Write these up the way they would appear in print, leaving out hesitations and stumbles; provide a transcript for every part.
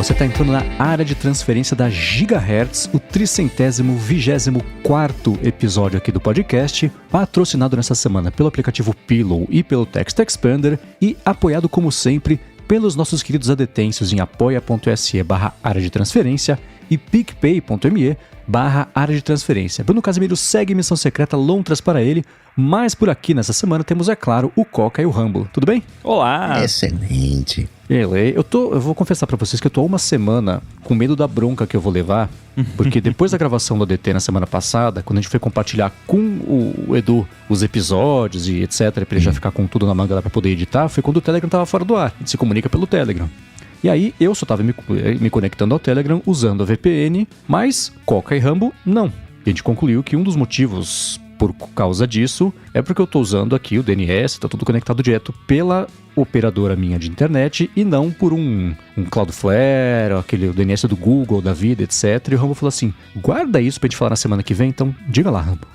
você está entrando na área de transferência da Gigahertz, o 324º episódio aqui do podcast, patrocinado nessa semana pelo aplicativo Pillow e pelo Text Expander e apoiado, como sempre, pelos nossos queridos adetêncios em apoia.se/área de transferência e picpay.me/área de transferência. Bruno Casimiro segue missão secreta Lontras para ele, mas por aqui nessa semana temos, é claro, o Coca e o Rumble. Tudo bem? Olá! Excelente! Eu vou confessar pra vocês que eu tô há uma semana com medo da bronca que eu vou levar, porque depois da gravação do ADT na semana passada, quando a gente foi compartilhar com o Edu os episódios e etc, pra ele já ficar com tudo na manga lá pra poder editar, foi quando o Telegram tava fora do ar. A gente se comunica pelo Telegram. E aí, eu só tava me conectando ao Telegram usando a VPN, mas Coca e Rumble não. E a gente concluiu que um dos motivos por causa disso é porque eu tô usando aqui o DNS, tá tudo conectado direto pela operadora minha de internet e não por um Cloudflare, aquele DNS do Google, da vida, etc. E o Rumble falou assim, guarda isso pra gente falar na semana que vem, então diga lá, Rumble.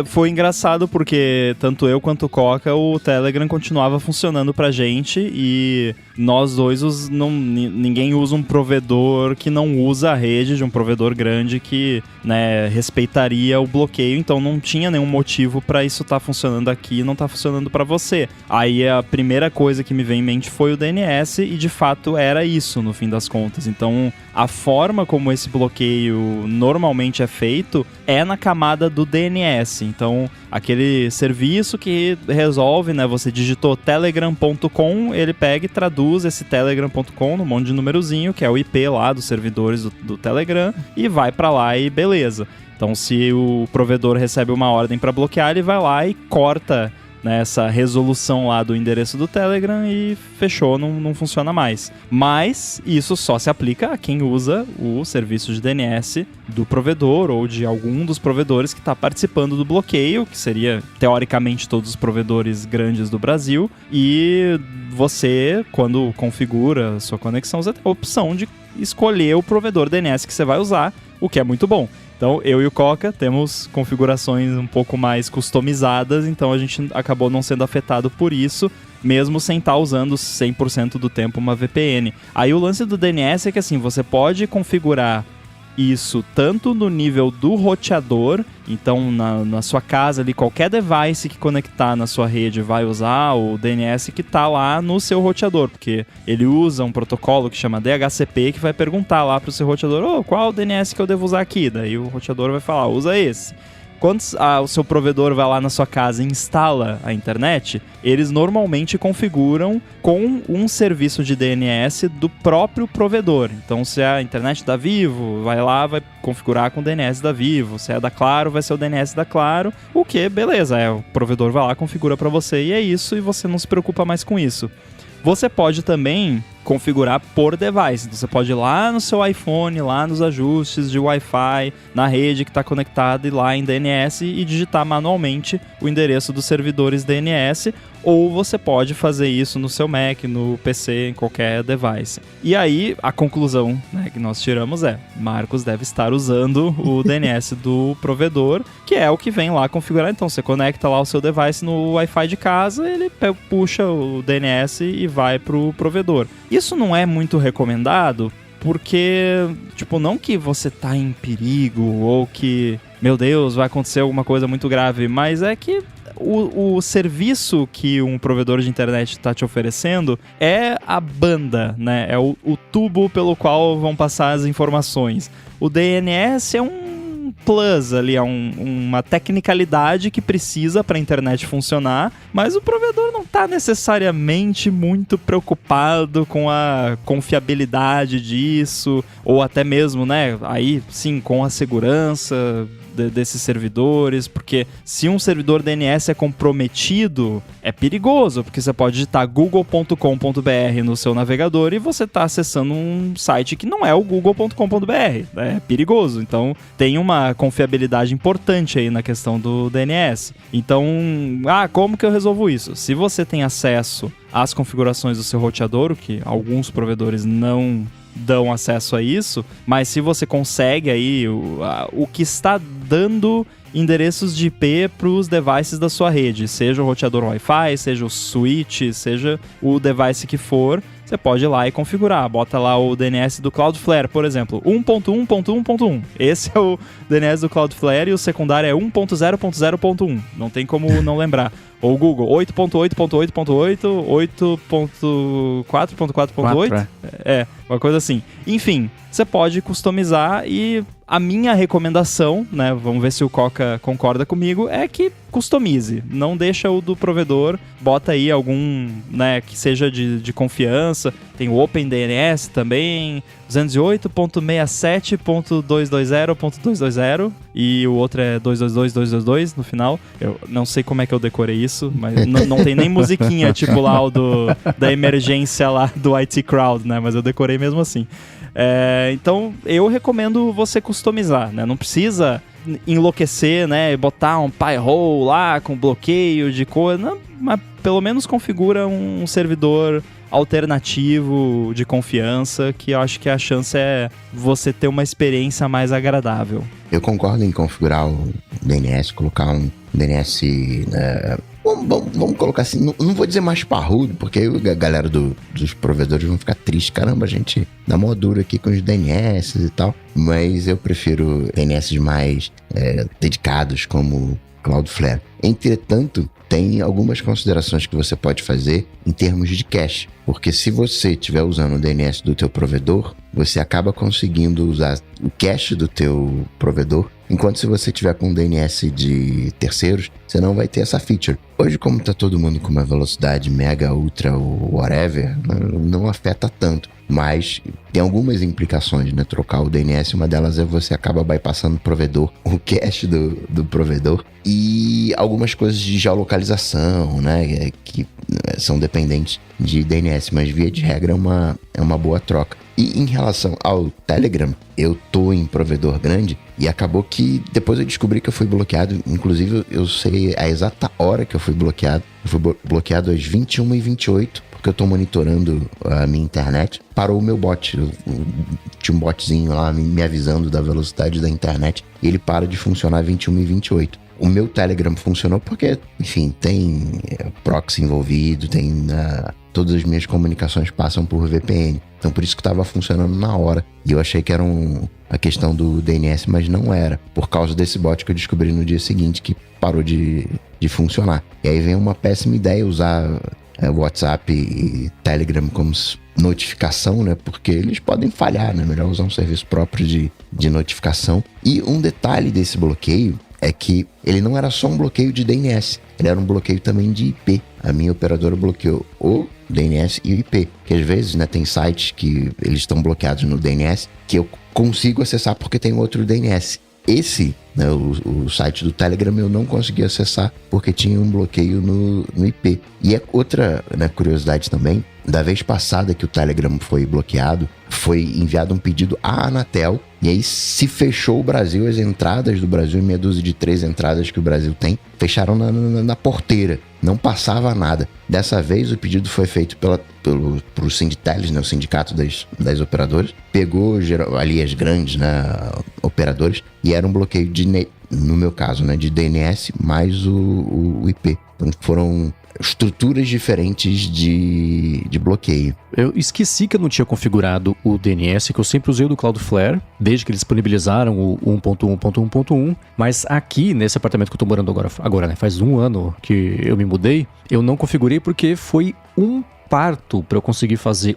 Foi engraçado porque tanto eu quanto o Coca, o Telegram continuava funcionando pra gente e nós dois, ninguém usa um provedor que não usa a rede de um provedor grande que, né, respeitaria o bloqueio, então não tinha nenhum motivo pra isso estar funcionando aqui e não tá funcionando pra você. Aí a primeira coisa que me veio em mente foi o DNS e de fato era isso no fim das contas. Então a forma como esse bloqueio normalmente é feito é na camada do DNS. Então, aquele serviço que resolve, né? Você digitou telegram.com, ele pega e traduz esse telegram.com num monte de numerozinho, que é o IP lá dos servidores do Telegram, e vai pra lá e beleza. Então, se o provedor recebe uma ordem para bloquear, ele vai lá e corta, né, essa resolução lá do endereço do Telegram e fechou, não funciona mais. Mas isso só se aplica a quem usa o serviço de DNS do provedor ou de algum dos provedores que está participando do bloqueio, que seria, teoricamente, todos os provedores grandes do Brasil. E você, quando configura a sua conexão, você tem a opção de escolher o provedor DNS que você vai usar, o que é muito bom. Então, eu e o Coca temos configurações um pouco mais customizadas, então a gente acabou não sendo afetado por isso, mesmo sem estar usando 100% do tempo uma VPN. Aí o lance do DNS é que assim, você pode configurar isso tanto no nível do roteador, então na sua casa ali, qualquer device que conectar na sua rede vai usar o DNS que está lá no seu roteador, porque ele usa um protocolo que chama DHCP que vai perguntar lá para o seu roteador, qual é o DNS que eu devo usar aqui? Daí o roteador vai falar, usa esse. Quando o seu provedor vai lá na sua casa e instala a internet, eles normalmente configuram com um serviço de DNS do próprio provedor. Então, se é a internet da Vivo, vai lá, vai configurar com o DNS da Vivo. Se é da Claro, vai ser o DNS da Claro. O que, beleza, o provedor vai lá, configura para você e é isso, e você não se preocupa mais com isso. Você pode também configurar por device. Então, você pode ir lá no seu iPhone, lá nos ajustes de Wi-Fi, na rede que está conectada e lá em DNS e digitar manualmente o endereço dos servidores DNS, ou você pode fazer isso no seu Mac, no PC, em qualquer device. E aí, a conclusão, né, que nós tiramos é, Marcos deve estar usando o DNS do provedor, que é o que vem lá configurar. Então, você conecta lá o seu device no Wi-Fi de casa, ele puxa o DNS e vai para o provedor. Isso não é muito recomendado, porque, não que você tá em perigo ou que, meu Deus, vai acontecer alguma coisa muito grave, mas é que o serviço que um provedor de internet está te oferecendo é a banda, né? É o tubo pelo qual vão passar as informações. O DNS é um plus ali, é uma tecnicalidade que precisa para a internet funcionar, mas o provedor não está necessariamente muito preocupado com a confiabilidade disso, ou até mesmo, né, aí sim, com a segurança desses servidores, porque se um servidor DNS é comprometido, é perigoso, porque você pode digitar google.com.br no seu navegador e você está acessando um site que não é o google.com.br, é perigoso, então tem uma confiabilidade importante aí na questão do DNS. Então, como que eu resolvo isso? Se você tem acesso às configurações do seu roteador, o que alguns provedores não dão acesso a isso, mas se você consegue aí o que está dando endereços de IP para os devices da sua rede, seja o roteador Wi-Fi, seja o switch, seja o device que for, você pode ir lá e configurar. Bota lá o DNS do Cloudflare, por exemplo, 1.1.1.1. Esse é o DNS do Cloudflare e o secundário é 1.0.0.1. Não tem como não lembrar. Ou o Google, 8.8.8.8, 8.4.4.8. Uma coisa assim. Enfim, você pode customizar e a minha recomendação, né, vamos ver se o Coca concorda comigo, é que customize. Não deixa o do provedor, bota aí algum, né, que seja de confiança. Tem o OpenDNS também, 208.67.220.220 e o outro é 222.222 no final. Eu não sei como é que eu decorei isso, mas não tem nem musiquinha, tipo lá o da emergência lá do IT Crowd, né, mas eu decorei mesmo assim. Então eu recomendo você customizar, né? Não precisa enlouquecer, né? Botar um Pi-hole lá com bloqueio de coisa, mas pelo menos configura um servidor alternativo de confiança, que eu acho que a chance é você ter uma experiência mais agradável. Eu concordo em configurar o DNS, colocar um DNS... Vamos colocar assim, não vou dizer mais parrudo, porque aí a galera dos provedores vão ficar tristes. Caramba, a gente dá mó duro aqui com os DNS e tal. Mas eu prefiro DNS mais dedicados, como Cloudflare. Entretanto, tem algumas considerações que você pode fazer em termos de cache. Porque se você estiver usando o DNS do teu provedor, você acaba conseguindo usar o cache do teu provedor, enquanto se você tiver com DNS de terceiros, você não vai ter essa feature. Hoje, como está todo mundo com uma velocidade mega, ultra ou whatever, não afeta tanto. Mas tem algumas implicações, né? Trocar o DNS, uma delas é você acaba bypassando o provedor, o cache do provedor, e algumas coisas de geolocalização, né? Que são dependentes de DNS, mas via de regra é uma boa troca. E em relação ao Telegram, eu tô em provedor grande e acabou que depois eu descobri que eu fui bloqueado. Inclusive, eu sei a exata hora que eu fui bloqueado. Eu fui bloqueado às 21h28, porque eu tô monitorando a minha internet. Parou o meu bot. Tinha um botzinho lá me avisando da velocidade da internet. E ele para de funcionar às 21h28. O meu Telegram funcionou porque, enfim, tem proxy envolvido, tem... todas as minhas comunicações passam por VPN. Então, por isso que estava funcionando na hora. E eu achei que era a questão do DNS, mas não era. Por causa desse bot que eu descobri no dia seguinte, que parou de funcionar. E aí vem uma péssima ideia usar WhatsApp e Telegram como notificação, né? Porque eles podem falhar, né? Melhor usar um serviço próprio de notificação. E um detalhe desse bloqueio é que ele não era só um bloqueio de DNS, ele era um bloqueio também de IP. A minha operadora bloqueou o DNS e o IP, que às vezes, né, tem sites que eles estão bloqueados no DNS que eu consigo acessar porque tem outro DNS. Esse, né, o site do Telegram eu não consegui acessar porque tinha um bloqueio no IP. E é outra, né, curiosidade também, da vez passada que o Telegram foi bloqueado, foi enviado um pedido à Anatel, e aí se fechou o Brasil, as entradas do Brasil, meia dúzia de 3 entradas que o Brasil tem, fecharam na porteira, não passava nada. Dessa vez o pedido foi feito pelo Sinditeles, né, o sindicato das operadoras, pegou ali as grandes, né, operadoras, e era um bloqueio no meu caso, né, de DNS mais o IP. Então foram estruturas diferentes de bloqueio. Eu esqueci que eu não tinha configurado o DNS, que eu sempre usei o do Cloudflare, desde que eles disponibilizaram o 1.1.1.1, mas aqui, nesse apartamento que eu tô morando agora, né, faz 1 ano que eu me mudei, eu não configurei porque foi um parto para eu conseguir fazer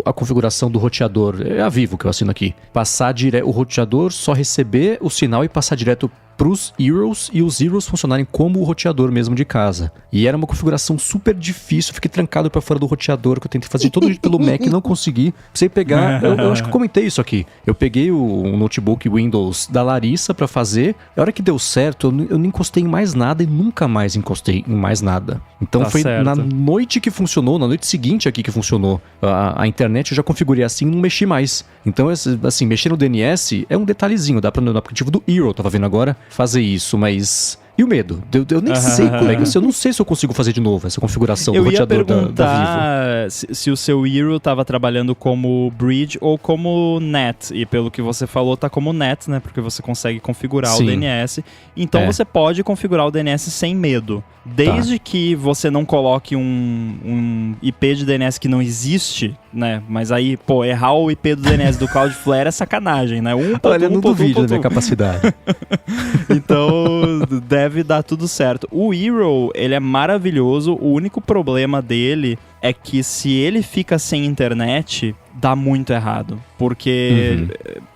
a configuração do roteador. É a Vivo que eu assino aqui. Passar direto, o roteador só receber o sinal e passar direto pros Heroes e os Heroes funcionarem como o roteador mesmo de casa. E era uma configuração super difícil, fiquei trancado pra fora do roteador, que eu tentei fazer todo pelo Mac e não consegui. Precisei pegar, eu acho que eu comentei isso aqui. Eu peguei um notebook Windows da Larissa pra fazer, a hora que deu certo, eu não encostei em mais nada e nunca mais encostei em mais nada. Então foi certo. Na noite que funcionou, na noite seguinte aqui que funcionou a internet, eu já configurei assim e não mexi mais. Então, assim, mexer no DNS é um detalhezinho, dá pra no aplicativo do Hero, tava vendo agora, fazer isso, mas E o medo? Eu nem sei, colega. Eu não sei se eu consigo fazer de novo essa configuração do roteador da Vivo. Eu ia perguntar se o seu Eero estava trabalhando como Bridge ou como NAT. E pelo que você falou, tá como NAT, né? Porque você consegue configurar o DNS. Então você pode configurar o DNS sem medo. Desde que você não coloque um IP de DNS que não existe, né? Mas aí, pô, errar o IP do DNS do Cloudflare é sacanagem, né? Olha, eu não duvido da minha capacidade. Então, deve dar tudo certo. O Eero, ele é maravilhoso. O único problema dele é que se ele fica sem internet, dá muito errado. Porque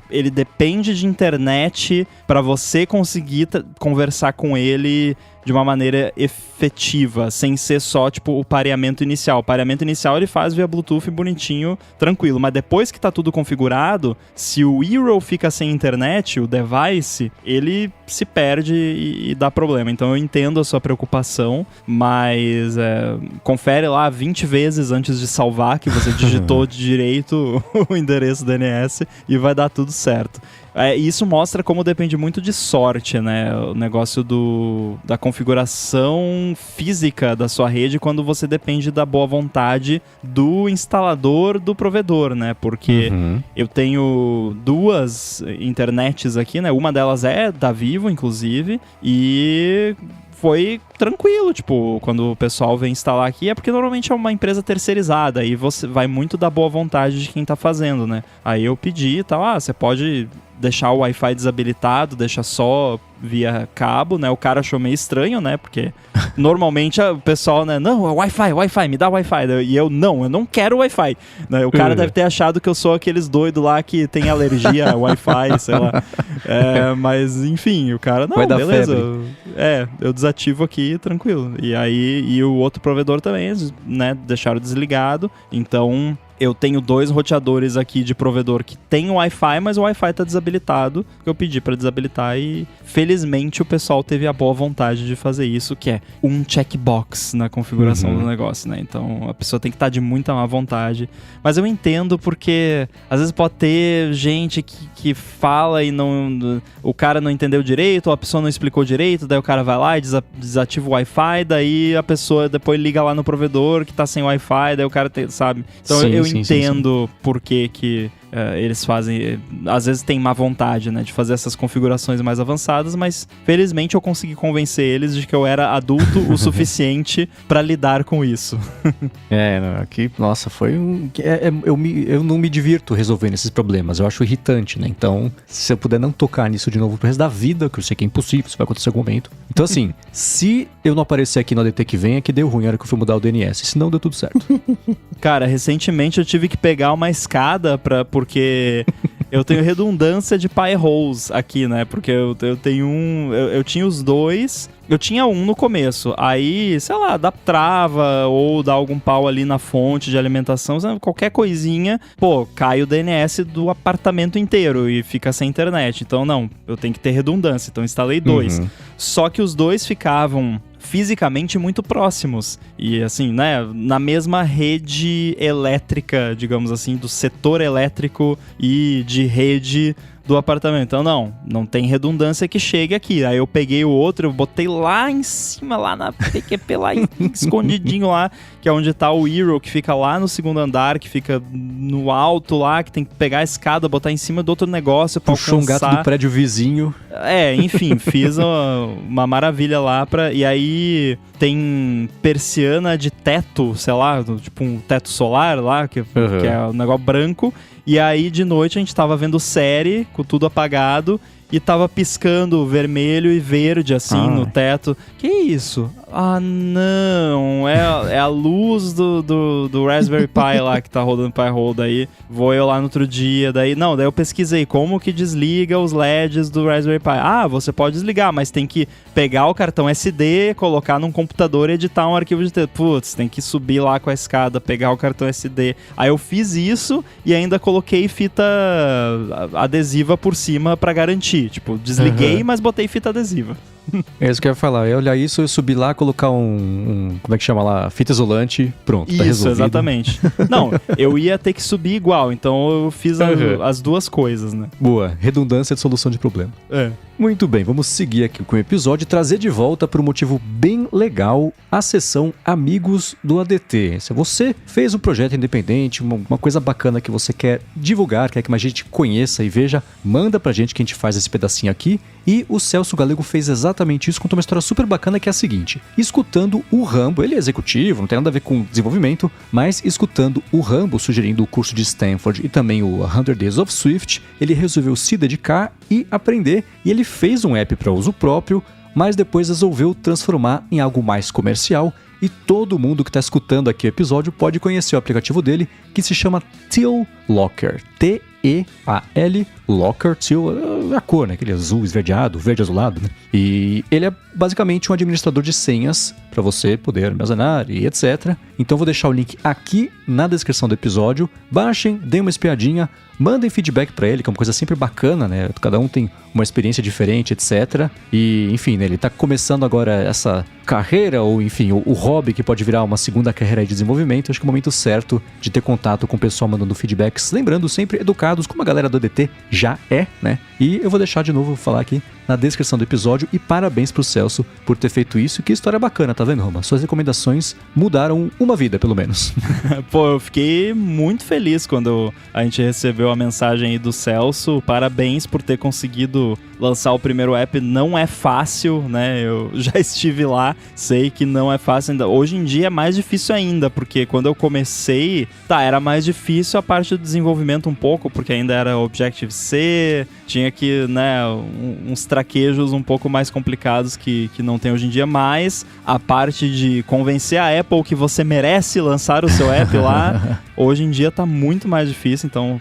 ele depende de internet para você conseguir conversar com ele de uma maneira efetiva, sem ser só, tipo, o pareamento inicial. O pareamento inicial ele faz via Bluetooth bonitinho, tranquilo. Mas depois que tá tudo configurado, se o Eero fica sem internet, o device, ele se perde e dá problema. Então eu entendo a sua preocupação, mas confere lá 20 vezes antes de salvar que você digitou de direito o endereço DNS e vai dar tudo certo. Isso mostra como depende muito de sorte, né? O negócio da configuração física da sua rede quando você depende da boa vontade do instalador do provedor, né? Porque eu tenho 2 internets aqui, né? Uma delas é da Vivo, inclusive, e foi tranquilo, tipo, quando o pessoal vem instalar aqui, é porque normalmente é uma empresa terceirizada, aí você vai muito da boa vontade de quem tá fazendo, né? Aí eu pedi e tal, você pode deixar o Wi-Fi desabilitado, deixa só via cabo, né? O cara achou meio estranho, né? Porque normalmente o pessoal, né? Não, Wi-Fi, me dá Wi-Fi. E eu não quero Wi-Fi. Né? O cara deve ter achado que eu sou aqueles doidos lá que tem alergia a Wi-Fi, sei lá. Mas, enfim, o cara, não, beleza. Eu desativo aqui, tranquilo. E o outro provedor também, né? Deixaram desligado. Então eu tenho 2 roteadores aqui de provedor que tem Wi-Fi, mas o Wi-Fi tá desabilitado. Eu pedi pra desabilitar e felizmente o pessoal teve a boa vontade de fazer isso, que é um checkbox na configuração do negócio, né? Então a pessoa tem que estar de muita má vontade. Mas eu entendo porque às vezes pode ter gente que fala e o cara não entendeu direito, ou a pessoa não explicou direito, daí o cara vai lá e desativa o Wi-Fi, daí a pessoa depois liga lá no provedor que tá sem Wi-Fi, daí o cara sabe? Então eu entendo por que eles fazem, às vezes tem má vontade, né, de fazer essas configurações mais avançadas, mas felizmente eu consegui convencer eles de que eu era adulto o suficiente pra lidar com isso. Aqui, nossa, foi eu não me divirto resolvendo esses problemas, eu acho irritante, né, então se eu puder não tocar nisso de novo pro resto da vida, que eu sei que é impossível, isso vai acontecer em algum momento. Então assim, se eu não aparecer aqui no ADT que vem, é que deu ruim na hora que eu fui mudar o DNS, senão deu tudo certo. Cara, recentemente eu tive que pegar uma escada porque eu tenho redundância de pie holes aqui, né? Porque eu tenho eu tinha os 2, eu tinha um no começo, aí, sei lá, dá trava ou dá algum pau ali na fonte de alimentação, qualquer coisinha, pô, cai o DNS do apartamento inteiro e fica sem internet. Então, não, eu tenho que ter redundância, então instalei 2. Só que os 2 ficavam fisicamente muito próximos e assim, né, na mesma rede elétrica, digamos assim, do setor elétrico e de rede do apartamento. Então não tem redundância que chegue aqui. Aí eu peguei o outro, eu botei lá em cima, lá na PQP, lá escondidinho lá, que é onde tá o Eero, que fica lá no 2º andar, que fica no alto lá, que tem que pegar a escada, botar em cima do outro negócio pra puxou alcançar. Um gato do prédio vizinho. Enfim, fiz uma maravilha lá e aí tem persiana de teto, sei lá, tipo um teto solar lá, que é um negócio branco. E aí, de noite, a gente tava vendo série, com tudo apagado, e tava piscando vermelho e verde, assim, no teto. Que isso? Ah, não, é a luz do Raspberry Pi lá que tá rodando Pi-hole, daí vou eu lá no outro dia, daí eu pesquisei como que desliga os LEDs do Raspberry Pi. Ah, você pode desligar, mas tem que pegar o cartão SD, colocar num computador e editar um arquivo de texto. Putz, tem que subir lá com a escada, pegar o cartão SD. Aí eu fiz isso e ainda coloquei fita adesiva por cima pra garantir. Tipo, desliguei, mas botei fita adesiva. É isso que eu ia falar. Eu olhar isso, eu subir lá, colocar como é que chama lá? Fita isolante, pronto, isso, tá resolvido. Exatamente. Não, eu ia ter que subir igual, então eu fiz as 2 coisas, né? Boa, redundância de solução de problema. Muito bem, vamos seguir aqui com o episódio e trazer de volta por um motivo bem legal a seção Amigos do ADT. Se você fez um projeto independente, uma coisa bacana que você quer divulgar, quer que mais gente conheça e veja, manda pra gente que a gente faz esse pedacinho aqui. E o Celso Galego fez exatamente isso, contou uma história super bacana que é a seguinte: escutando o Rambo, ele é executivo, não tem nada a ver com desenvolvimento, mas escutando o Rambo sugerindo o curso de Stanford e também o 100 Days of Swift, ele resolveu se dedicar e aprender, e ele fez um app para uso próprio, mas depois resolveu transformar em algo mais comercial, e todo mundo que está escutando aqui o episódio pode conhecer o aplicativo dele, que se chama Teal Locker, T-E-A-L Locker, Teal, a cor, né? Aquele azul esverdeado, verde azulado, né? E ele é basicamente um administrador de senhas para você poder armazenar e etc. Então vou deixar o link aqui na descrição do episódio. Baixem, deem uma espiadinha, mandem feedback para ele, que é uma coisa sempre bacana, né? Cada um tem uma experiência diferente, etc. E, enfim, né? Ele tá começando agora essa carreira, ou enfim, o hobby que pode virar uma segunda carreira de desenvolvimento. Acho que é o momento certo de ter contato com o pessoal mandando feedbacks, lembrando sempre educados, como a galera do ADT já é, né? E eu vou deixar de novo falar aqui na descrição do episódio, e parabéns pro Celso por ter feito isso. Que história bacana, tá vendo, Roma? Suas recomendações mudaram uma vida, pelo menos. Pô, eu fiquei muito feliz quando a gente recebeu a mensagem aí do Celso. Parabéns por ter conseguido lançar o primeiro app. Não é fácil, né? Eu já estive lá, sei que não é fácil ainda. Hoje em dia é mais difícil ainda, porque quando eu comecei, era mais difícil a parte do desenvolvimento um pouco, porque ainda era Objective-C, tinha que, né, uns traquejos um pouco mais complicados que não tem hoje em dia, mas a parte de convencer a Apple que você merece lançar o seu app lá, hoje em dia tá muito mais difícil. Então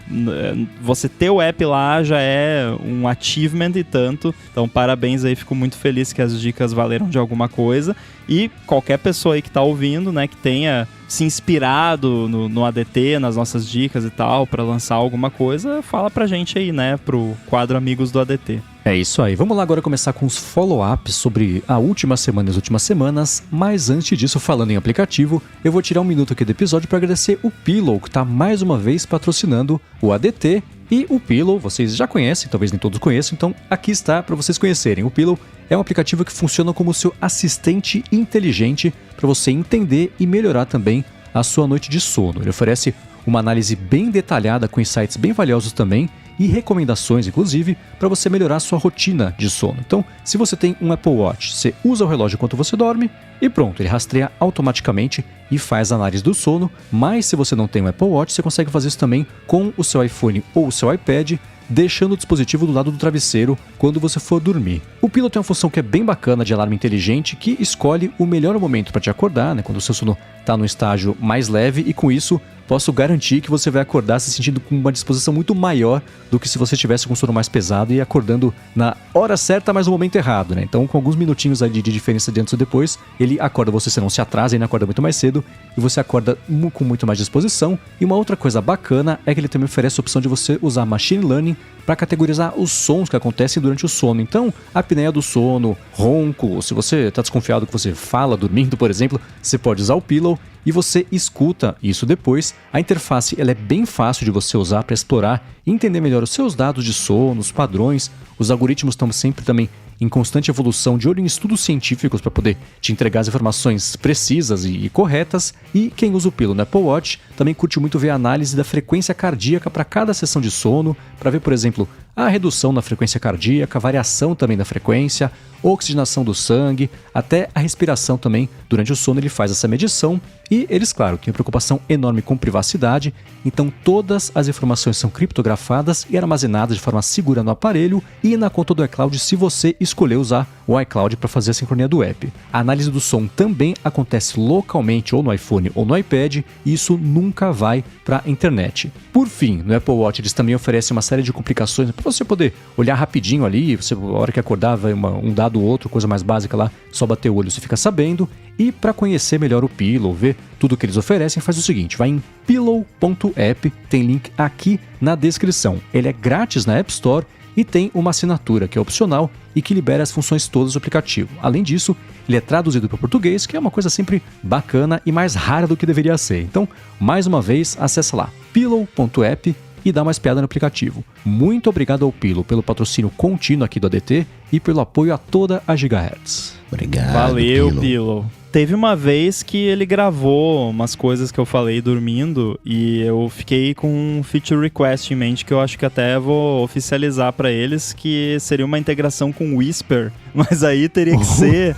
você ter o app lá já é um achievement e tanto. Então parabéns aí, fico muito feliz que as dicas valeram de alguma coisa. E qualquer pessoa aí que tá ouvindo, né, que tenha se inspirado no ADT, nas nossas dicas e tal, para lançar alguma coisa, fala pra gente aí, né, pro quadro Amigos do ADT. É isso aí. Vamos lá agora começar com os follow-ups sobre a última semana e as últimas semanas. Mas antes disso, falando em aplicativo, eu vou tirar um minuto aqui do episódio para agradecer o Pillow, que está mais uma vez patrocinando o ADT. E o Pillow, vocês já conhecem, talvez nem todos conheçam, então aqui está para vocês conhecerem. O Pillow é um aplicativo que funciona como seu assistente inteligente para você entender e melhorar também a sua noite de sono. Ele oferece uma análise bem detalhada com insights bem valiosos também e recomendações, inclusive, para você melhorar a sua rotina de sono. Então, se você tem um Apple Watch, você usa o relógio enquanto você dorme e pronto, ele rastreia automaticamente e faz a análise do sono. Mas se você não tem um Apple Watch, você consegue fazer isso também com o seu iPhone ou o seu iPad, deixando o dispositivo do lado do travesseiro quando você for dormir. O Pillow tem uma função que é bem bacana de alarme inteligente, que escolhe o melhor momento para te acordar, né, quando o seu sono está no estágio mais leve, e com isso posso garantir que você vai acordar se sentindo com uma disposição muito maior do que se você estivesse com um sono mais pesado e acordando na hora certa, mas no momento errado, né? Então, com alguns minutinhos ali de diferença de antes ou depois, ele acorda você não se atrasa, ele acorda muito mais cedo e você acorda com muito mais disposição. E uma outra coisa bacana é que ele também oferece a opção de você usar Machine Learning para categorizar os sons que acontecem durante o sono. Então, a apneia do sono, ronco, se você está desconfiado que você fala dormindo, por exemplo, você pode usar o Pillow e você escuta isso depois. A interface ela é bem fácil de você usar para explorar e entender melhor os seus dados de sono, os padrões. Os algoritmos estão sempre também em constante evolução, de olho em estudos científicos para poder te entregar as informações precisas e corretas. E quem usa o Pillow no Apple Watch também curte muito ver a análise da frequência cardíaca para cada sessão de sono, para ver, por exemplo, a redução na frequência cardíaca, a variação também da frequência, oxigenação do sangue, até a respiração também. Durante o sono ele faz essa medição e eles, claro, têm uma preocupação enorme com privacidade, então todas as informações são criptografadas e armazenadas de forma segura no aparelho e na conta do iCloud se você escolher usar o iCloud para fazer a sincronia do app. A análise do som também acontece localmente ou no iPhone ou no iPad, e isso nunca vai para a internet. Por fim, no Apple Watch eles também oferecem uma série de complicações para você poder olhar rapidinho ali, você, a hora que acordar vai um dado ou outro, coisa mais básica lá, só bater o olho você fica sabendo. E para conhecer melhor o Pillow, ver tudo que eles oferecem, faz o seguinte, vai em pillow.app, tem link aqui na descrição. Ele é grátis na App Store e tem uma assinatura que é opcional e que libera as funções todas do aplicativo. Além disso, ele é traduzido para o português, que é uma coisa sempre bacana e mais rara do que deveria ser. Então, mais uma vez, acessa lá pillow.app e dar mais piada no aplicativo. Muito obrigado ao Pilo pelo patrocínio contínuo aqui do ADT e pelo apoio a toda a Gigahertz. Obrigado, Valeu, Pilo. Teve uma vez que ele gravou umas coisas que eu falei dormindo e eu fiquei com um feature request em mente que eu acho que até vou oficializar pra eles, que seria uma integração com o Whisper, mas aí teria que ser...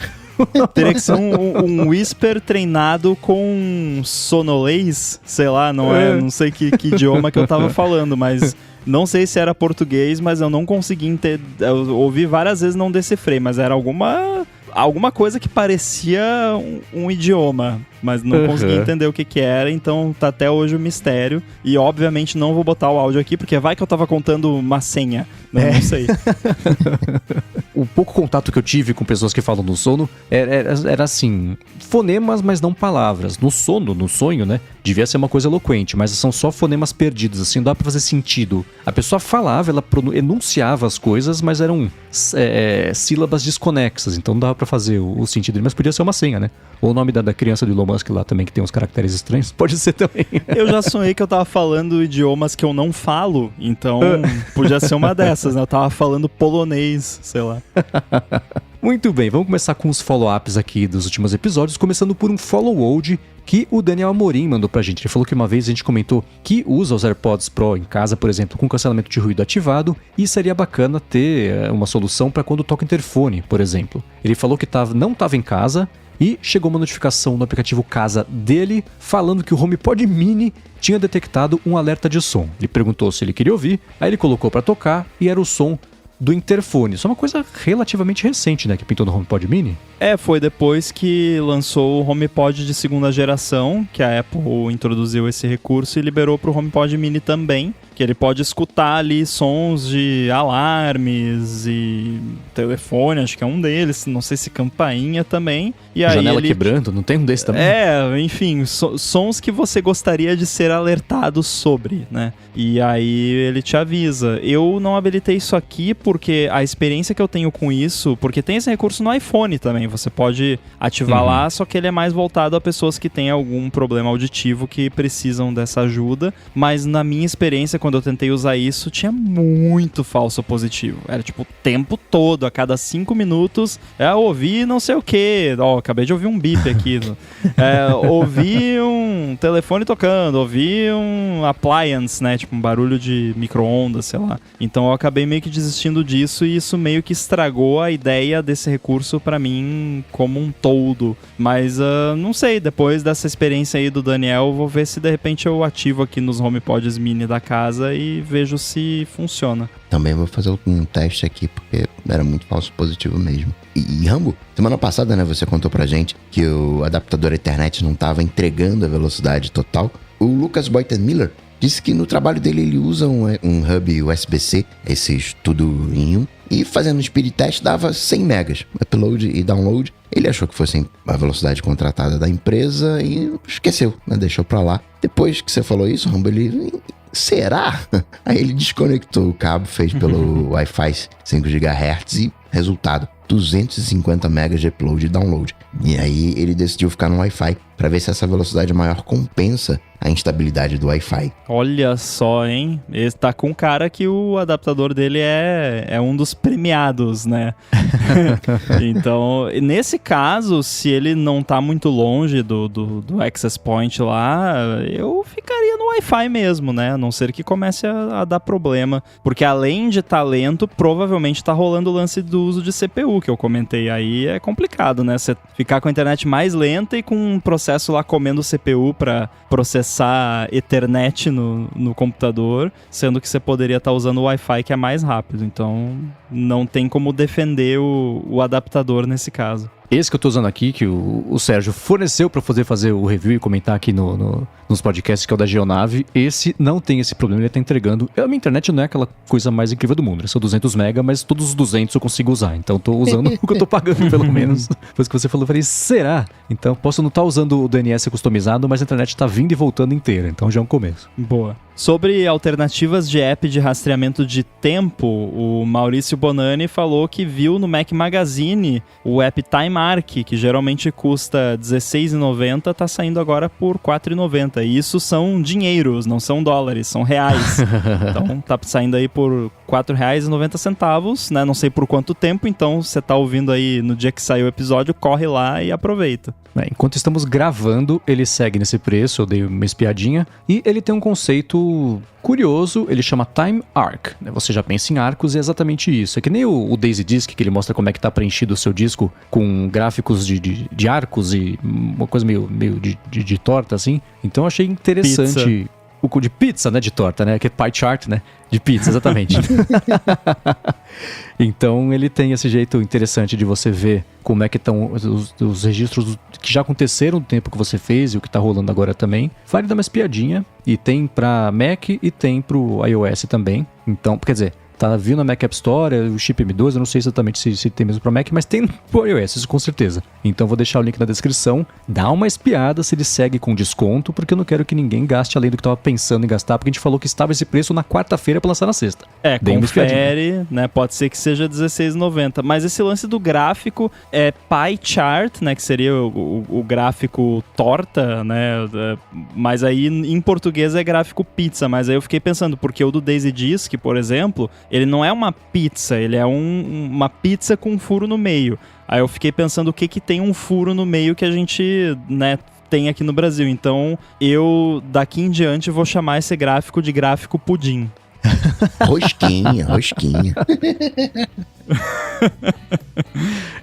Teria que ser um Whisper treinado com sonolês, sei lá, não sei que idioma que eu tava falando, mas não sei se era português, mas eu não consegui entender. Eu ouvi várias vezes, não decifrei, mas era alguma coisa que parecia um idioma, mas não consegui entender o que era, então tá até hoje o mistério. E obviamente não vou botar o áudio aqui, porque vai que eu tava contando uma senha. Não sei. O pouco contato que eu tive com pessoas que falam no sono era assim, fonemas, mas não palavras. No sono, no sonho, né? Devia ser uma coisa eloquente, mas são só fonemas perdidos, assim, não dá pra fazer sentido. A pessoa falava, ela enunciava as coisas, mas eram sílabas desconexas, então não dava pra fazer o sentido dele, mas podia ser uma senha, né? Ou o nome da criança do Elon Musk lá também, que tem uns caracteres estranhos, pode ser também. Eu já sonhei que eu tava falando idiomas que eu não falo, então podia ser uma dessas, né? Eu tava falando polonês, sei lá. Muito bem, vamos começar com os follow-ups aqui dos últimos episódios, começando por um follow-old que o Daniel Amorim mandou pra gente. Ele falou que uma vez a gente comentou que usa os AirPods Pro em casa, por exemplo, com cancelamento de ruído ativado, e seria bacana ter uma solução para quando toca interfone, por exemplo. Ele falou que não estava em casa e chegou uma notificação no aplicativo Casa dele falando que o HomePod Mini tinha detectado um alerta de som. Ele perguntou se ele queria ouvir, aí ele colocou para tocar e era o som do interfone. Isso é uma coisa relativamente recente, né, que pintou no HomePod Mini. Foi depois que lançou o HomePod de segunda geração, que a Apple introduziu esse recurso e liberou pro HomePod Mini também, que ele pode escutar ali sons de alarmes e telefone, acho que é um deles, não sei se campainha também. E aí janela quebrando, não tem um desse também? Enfim, sons que você gostaria de ser alertado sobre, né? E aí ele te avisa. Eu não habilitei isso aqui porque a experiência que eu tenho com isso, porque tem esse recurso no iPhone também, você pode ativar lá, só que ele é mais voltado a pessoas que têm algum problema auditivo que precisam dessa ajuda, mas na minha experiência, quando eu tentei usar isso, tinha muito falso positivo. Era tipo o tempo todo, a cada 5 minutos, ouvi não sei o que, acabei de ouvir um bip aqui, ouvi um telefone tocando, ouvi um appliance, né, tipo um barulho de micro-ondas, sei lá. Então eu acabei meio que desistindo disso e isso meio que estragou a ideia desse recurso pra mim como um todo. Mas não sei, depois dessa experiência aí do Daniel, vou ver se de repente eu ativo aqui nos HomePods Mini da casa e vejo se funciona. Também vou fazer um teste aqui, porque era muito falso positivo mesmo. E Rambo, semana passada, né, você contou pra gente que o adaptador Ethernet não tava entregando a velocidade total. O Lucas Boyten Miller disse que no trabalho dele ele usa um hub USB-C, esses tudo em um, e fazendo um speed test dava 100 megas, upload e download. Ele achou que fosse a velocidade contratada da empresa e esqueceu, né? Deixou pra lá. Depois que você falou isso, Rambo, ele... Será? Aí ele desconectou o cabo, fez pelo Wi-Fi 5 GHz e, resultado, 250 megas de upload e download. E aí ele decidiu ficar no Wi-Fi para ver se essa velocidade maior compensa a instabilidade do Wi-Fi. Olha só, hein? Ele tá com cara que o adaptador dele é um dos premiados, né? Então, nesse caso, se ele não tá muito longe do access point lá, eu ficaria no Wi-Fi mesmo, né? A não ser que comece a dar problema. Porque além de tá lento, provavelmente tá rolando o lance do uso de CPU, que eu comentei. Aí é complicado, né? Você ficar com a internet mais lenta e com um processo lá comendo CPU pra processar Ethernet no computador, sendo que você poderia estar usando o Wi-Fi, que é mais rápido. Então, não tem como defender o adaptador nesse caso. Esse que eu tô usando aqui, que o Sérgio forneceu pra poder fazer o review e comentar aqui nos podcasts, que é o da Geonave, esse não tem esse problema, ele tá entregando. A minha internet não é aquela coisa mais incrível do mundo, são 200 MB, mas todos os 200 eu consigo usar, então tô usando o que eu tô pagando, pelo menos. Depois que você falou, eu falei, será? Então posso não estar usando o DNS customizado, mas a internet tá vindo e voltando inteira, então já é um começo. Boa. Sobre alternativas de app de rastreamento de tempo, o Maurício Bonani falou que viu no Mac Magazine o app Timeark, que geralmente custa R$16,90, tá saindo agora por R$4,90. E isso são dinheiros, não são dólares, são reais. Então tá saindo aí por R$4,90, né? Não sei por quanto tempo, então você tá ouvindo aí no dia que saiu o episódio, corre lá e aproveita. Enquanto estamos gravando, ele segue nesse preço, eu dei uma espiadinha, e ele tem um conceito curioso, ele chama Time Arc. Você já pensa em arcos e é exatamente isso. É que nem o Daisy Disk, que ele mostra como é que tá preenchido o seu disco com gráficos de arcos e uma coisa meio de torta, assim. Então eu achei interessante... Pizza. O de pizza, né? De torta, né? Que é pie chart, né? De pizza, exatamente. Então ele tem esse jeito interessante de você ver como é que estão os registros que já aconteceram no tempo que você fez e o que tá rolando agora também. Vale dar uma espiadinha. E tem pra Mac e tem pro iOS também. Então, quer dizer... Tá vindo na Mac App Store, o chip M2, eu não sei exatamente se tem mesmo para Mac, mas tem pro iOS, isso com certeza. Então vou deixar o link na descrição, dá uma espiada se ele segue com desconto, porque eu não quero que ninguém gaste além do que estava pensando em gastar, porque a gente falou que estava esse preço na quarta-feira para lançar na sexta. Confere, né? Pode ser que seja R$16,90, mas esse lance do gráfico é pie chart, né? Que seria o gráfico torta, né? Mas aí em português é gráfico pizza, mas aí eu fiquei pensando, porque o do Daisy Disk, por exemplo, ele não é uma pizza, ele é uma pizza com um furo no meio. Aí eu fiquei pensando o que tem um furo no meio que a gente, né, tem aqui no Brasil. Então eu, daqui em diante, vou chamar esse gráfico de gráfico pudim. Rosquinha.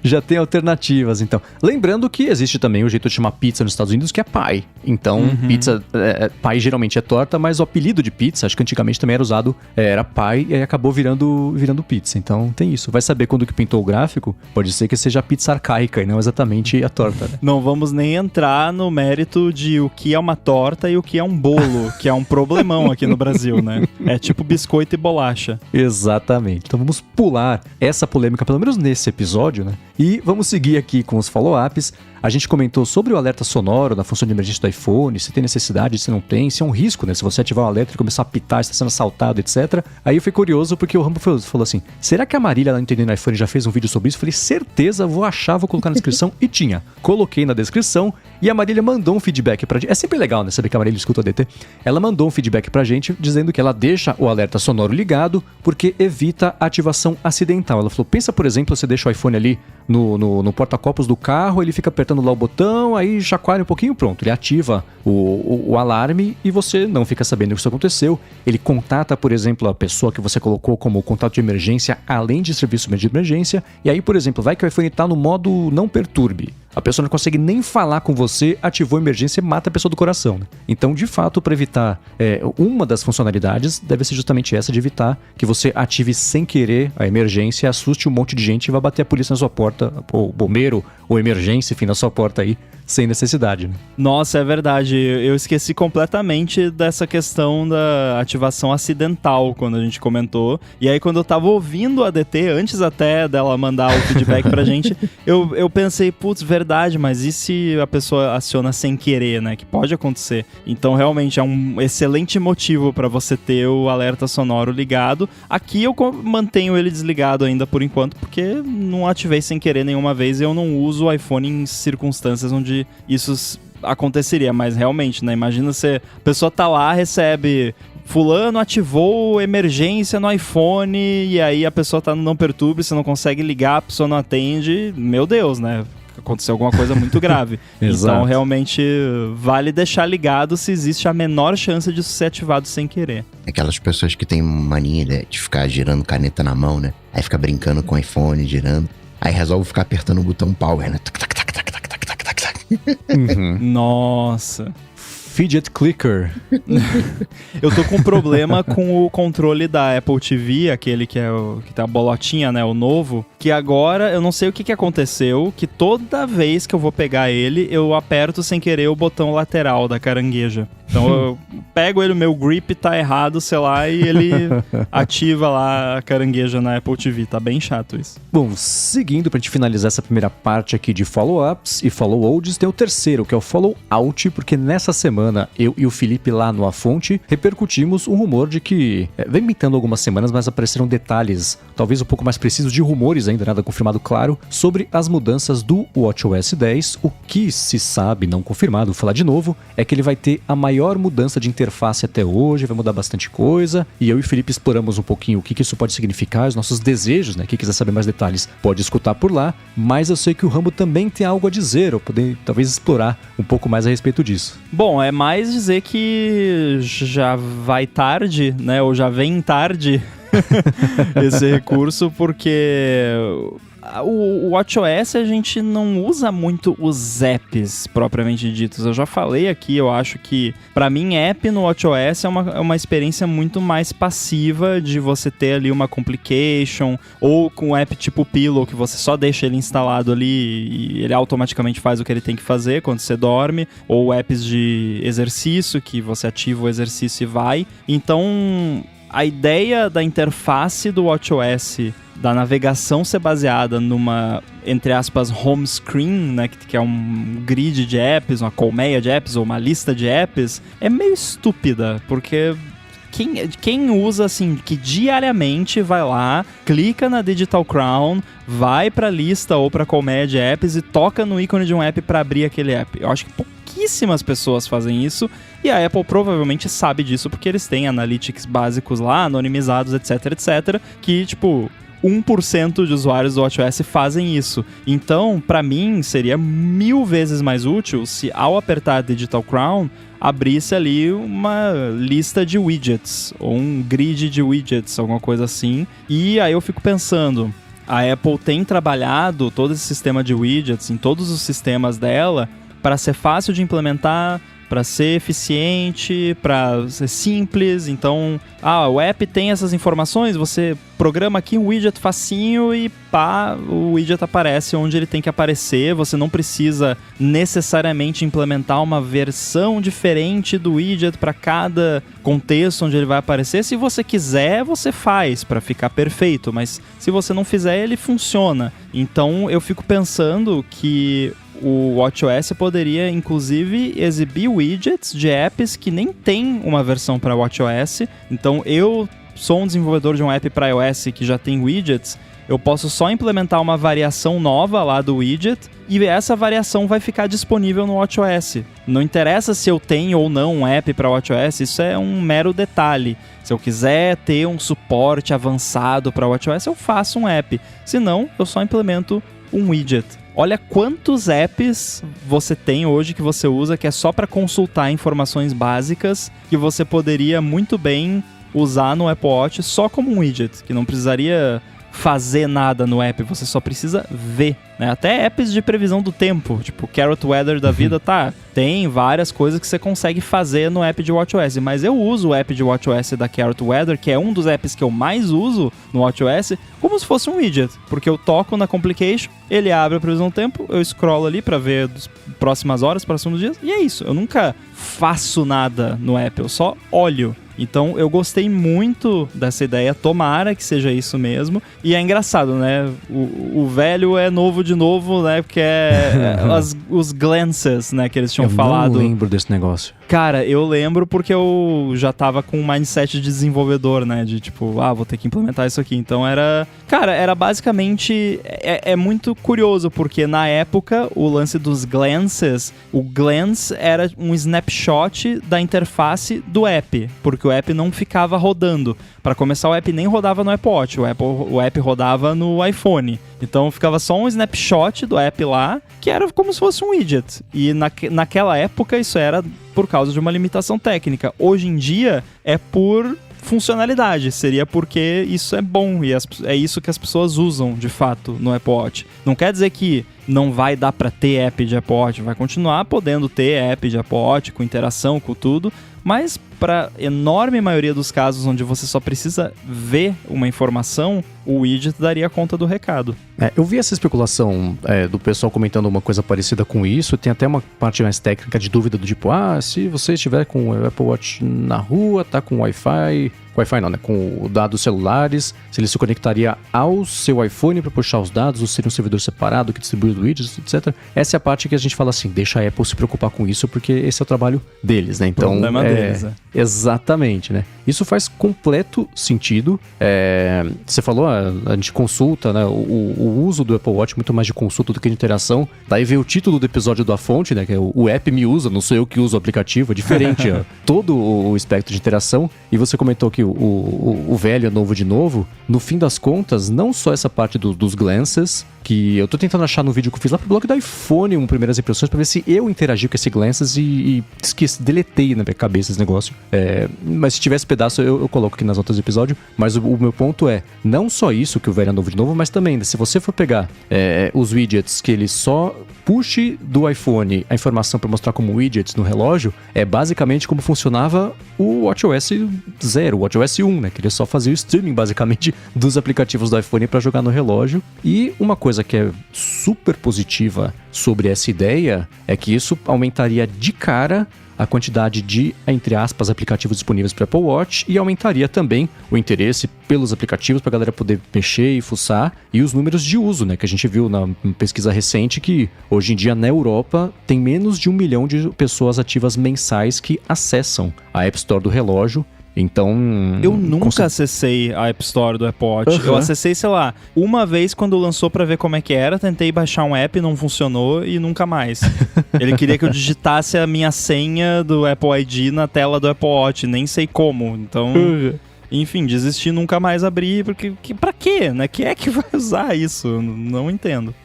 Já tem alternativas, então. Lembrando que existe também o jeito de chamar pizza nos Estados Unidos, que é pie. Então, pizza, pie geralmente é torta, mas o apelido de pizza, acho que antigamente também era usado, era pie, e aí acabou virando pizza. Então, tem isso. Vai saber quando que pintou o gráfico, pode ser que seja a pizza arcaica e não exatamente a torta, né? Não vamos nem entrar no mérito de o que é uma torta e o que é um bolo, que é um problemão aqui no Brasil, né? É tipo biscoito e bolacha. Exatamente. Então, vamos pular essa polêmica, pelo menos nesse episódio, né? E vamos seguir aqui com os follow-ups. A gente comentou sobre o alerta sonoro na função de emergência do iPhone, se tem necessidade, se não tem, se é um risco, né? Se você ativar o alerta e começar a pitar, está sendo assaltado, etc. Aí eu fui curioso porque o Rambo falou assim, será que a Marília lá no Entendendo iPhone já fez um vídeo sobre isso? Eu falei, certeza, vou achar, vou colocar na descrição. E tinha. Coloquei na descrição e a Marília mandou um feedback pra gente. É sempre legal, né? Saber que a Marília escuta o DT. Ela mandou um feedback pra gente dizendo que ela deixa o alerta sonoro ligado porque evita a ativação acidental. Ela falou, pensa, por exemplo, você deixa o iPhone ali no porta-copos do carro, ele fica apertando lá o botão, aí chacoalha um pouquinho, pronto, ele ativa o alarme e você não fica sabendo que isso aconteceu. Ele contata, por exemplo, a pessoa que você colocou como contato de emergência, além de serviço de emergência, e aí, por exemplo, vai que o iPhone está no modo não perturbe. A pessoa não consegue nem falar com você, ativou a emergência e mata a pessoa do coração, né? Então, de fato, para evitar uma das funcionalidades, deve ser justamente essa de evitar que você ative sem querer a emergência, assuste um monte de gente e vá bater a polícia na sua porta, ou bombeiro, ou emergência, enfim, na sua porta aí, sem necessidade, né? Nossa, é verdade. Eu esqueci completamente dessa questão da ativação acidental quando a gente comentou. E aí, quando eu tava ouvindo a DT, antes até dela mandar o feedback pra gente, eu pensei, putz, verdade, mas e se a pessoa aciona sem querer, né? Que pode acontecer. Então, realmente, é um excelente motivo pra você ter o alerta sonoro ligado. Aqui eu mantenho ele desligado ainda por enquanto, porque não ativei sem querer nenhuma vez e eu não uso o iPhone em circunstâncias onde isso aconteceria, mas realmente, né? Imagina se a pessoa tá lá, recebe fulano ativou emergência no iPhone e aí a pessoa tá no não perturbe, você não consegue ligar, a pessoa não atende, meu Deus, né? Aconteceu alguma coisa muito grave. Então, realmente, vale deixar ligado se existe a menor chance disso ser ativado sem querer. Aquelas pessoas que têm mania, né, de ficar girando caneta na mão, né? Aí fica brincando com o iPhone, girando. Aí resolve ficar apertando o botão power, né? Nossa. Fidget clicker. Eu tô com um problema com o controle da Apple TV, aquele que tem a bolotinha, né, o novo, que agora eu não sei o que aconteceu, que toda vez que eu vou pegar ele, eu aperto sem querer o botão lateral da carangueja. Então eu pego ele, o meu grip tá errado, sei lá, e ele ativa lá a carangueja na Apple TV. Tá bem chato isso. Bom, seguindo pra gente finalizar essa primeira parte aqui de follow-ups e follow-olds, tem o terceiro, que é o follow-out, porque nessa semana eu e o Felipe lá no A Fonte repercutimos um rumor de que, vem imitando algumas semanas, mas apareceram detalhes, talvez um pouco mais precisos, de rumores ainda, nada confirmado claro, sobre as mudanças do WatchOS 10. O que se sabe, não confirmado, vou falar de novo, é que ele vai ter a maior mudança de interface até hoje, vai mudar bastante coisa, e eu e o Felipe exploramos um pouquinho o que isso pode significar, os nossos desejos, né? Quem quiser saber mais detalhes pode escutar por lá, mas eu sei que o Rambo também tem algo a dizer, ou poder talvez explorar um pouco mais a respeito disso. Bom, é mais dizer que já vai tarde, né? Ou já vem tarde esse recurso, porque o WatchOS a gente não usa muito os apps propriamente ditos. Eu já falei aqui, eu acho que pra mim app no WatchOS é uma experiência muito mais passiva, de você ter ali uma complication, ou com um app tipo Pillow, que você só deixa ele instalado ali e ele automaticamente faz o que ele tem que fazer quando você dorme, ou apps de exercício, que você ativa o exercício e vai. Então a ideia da interface do WatchOS, da navegação ser baseada numa, entre aspas, home screen, né, que é um grid de apps, uma colmeia de apps ou uma lista de apps, é meio estúpida, porque quem usa assim, que diariamente vai lá, clica na Digital Crown, vai pra lista ou pra colmeia de apps e toca no ícone de um app pra abrir aquele app. Eu acho que pouquíssimas pessoas fazem isso, e a Apple provavelmente sabe disso porque eles têm analytics básicos lá, anonimizados, etc, etc, que, tipo, 1% de usuários do WatchOS fazem isso. Então, pra mim, seria 1000 vezes mais útil se, ao apertar a Digital Crown, abrisse ali uma lista de widgets, ou um grid de widgets, alguma coisa assim. E aí eu fico pensando, a Apple tem trabalhado todo esse sistema de widgets em todos os sistemas dela para ser fácil de implementar, para ser eficiente, para ser simples. Então, o app tem essas informações, você programa aqui um widget facinho e pá, o widget aparece onde ele tem que aparecer. Você não precisa necessariamente implementar uma versão diferente do widget para cada contexto onde ele vai aparecer. Se você quiser, você faz para ficar perfeito, mas se você não fizer, ele funciona. Então, eu fico pensando que o WatchOS poderia, inclusive, exibir widgets de apps que nem tem uma versão para WatchOS. Então, eu sou um desenvolvedor de um app para iOS que já tem widgets, eu posso só implementar uma variação nova lá do widget e essa variação vai ficar disponível no WatchOS. Não interessa se eu tenho ou não um app para WatchOS, isso é um mero detalhe. Se eu quiser ter um suporte avançado para WatchOS, eu faço um app. Se não, eu só implemento um widget. Olha quantos apps você tem hoje que você usa que é só para consultar informações básicas que você poderia muito bem usar no Apple Watch só como um widget, que não precisaria fazer nada no app, você só precisa ver, né? Até apps de previsão do tempo, tipo Carrot Weather da vida, tem várias coisas que você consegue fazer no app de WatchOS, mas eu uso o app de WatchOS da Carrot Weather, que é um dos apps que eu mais uso no WatchOS, como se fosse um widget, porque eu toco na Complication, ele abre a previsão do tempo, eu scrollo ali pra ver as próximas horas, próximos dias, e é isso. Eu nunca faço nada no app, eu só olho. Então eu gostei muito dessa ideia, tomara que seja isso mesmo. E é engraçado, né? O velho é novo de novo, né? Porque os glances, né? Que eles tinham falado. Eu não lembro desse negócio. Cara, eu lembro porque eu já tava com um mindset de desenvolvedor, né? De tipo, vou ter que implementar isso aqui. Então era... Cara, era basicamente... É muito curioso, porque na época, o lance dos glances, o glance era um snapshot da interface do app, porque o app não ficava rodando. Para começar, o app nem rodava no Apple Watch, o app rodava no iPhone. Então ficava só um snapshot do app lá, que era como se fosse um widget. E naquela época isso era por causa de uma limitação técnica. Hoje em dia é por funcionalidade, seria porque isso é bom e é isso que as pessoas usam de fato no Apple Watch. Não quer dizer que não vai dar para ter app de Apple Watch, vai continuar podendo ter app de Apple Watch com interação, com tudo, mas para enorme maioria dos casos onde você só precisa ver uma informação, o widget daria conta do recado. Eu vi essa especulação do pessoal comentando uma coisa parecida com isso. Tem até uma parte mais técnica de dúvida do tipo, se você estiver com o Apple Watch na rua, tá com Wi-Fi... Wi-Fi não, né? Com dados celulares, se ele se conectaria ao seu iPhone para puxar os dados, ou seria um servidor separado que distribui os widgets, etc. Essa é a parte que a gente fala assim, deixa a Apple se preocupar com isso, porque esse é o trabalho deles, né? Então, problema deles, né? Exatamente, né? Isso faz completo sentido. Você falou, a gente consulta, né? O uso do Apple Watch muito mais de consulta do que de interação. Daí veio o título do episódio da fonte, né? Que é o app me usa, não sou eu que uso o aplicativo, é diferente todo o espectro de interação. E você comentou que o velho é novo de novo. No fim das contas, não só essa parte dos glances, que eu tô tentando achar no vídeo que eu fiz lá pro blog do iPhone, primeiras impressões, pra ver se eu interagi com esse glances e esqueci, deletei na minha cabeça esse negócio. Mas se tivesse pedaço, eu coloco aqui nas notas do episódio. Mas o meu ponto é, não só isso que o velho é novo de novo, mas também, se você for pegar os widgets que ele só puxe do iPhone a informação para mostrar como widgets no relógio, é basicamente como funcionava o WatchOS 0, o WatchOS 1, né? Que ele só fazia o streaming, basicamente, dos aplicativos do iPhone para jogar no relógio. E uma coisa que é super positiva sobre essa ideia é que isso aumentaria de cara a quantidade de, entre aspas, aplicativos disponíveis para Apple Watch e aumentaria também o interesse pelos aplicativos para a galera poder mexer e fuçar, e os números de uso, né, que a gente viu na pesquisa recente que hoje em dia na Europa tem menos de 1 milhão de pessoas ativas mensais que acessam a App Store do relógio. Então... Eu nunca acessei a App Store do Apple Watch. Eu acessei, sei lá, uma vez quando lançou pra ver como é que era, tentei baixar um app, não funcionou e nunca mais. Ele queria que eu digitasse a minha senha do Apple ID na tela do Apple Watch, nem sei como. Então, enfim, desisti, nunca mais abri, porque pra quê, né? Quem é que vai usar isso? Não entendo.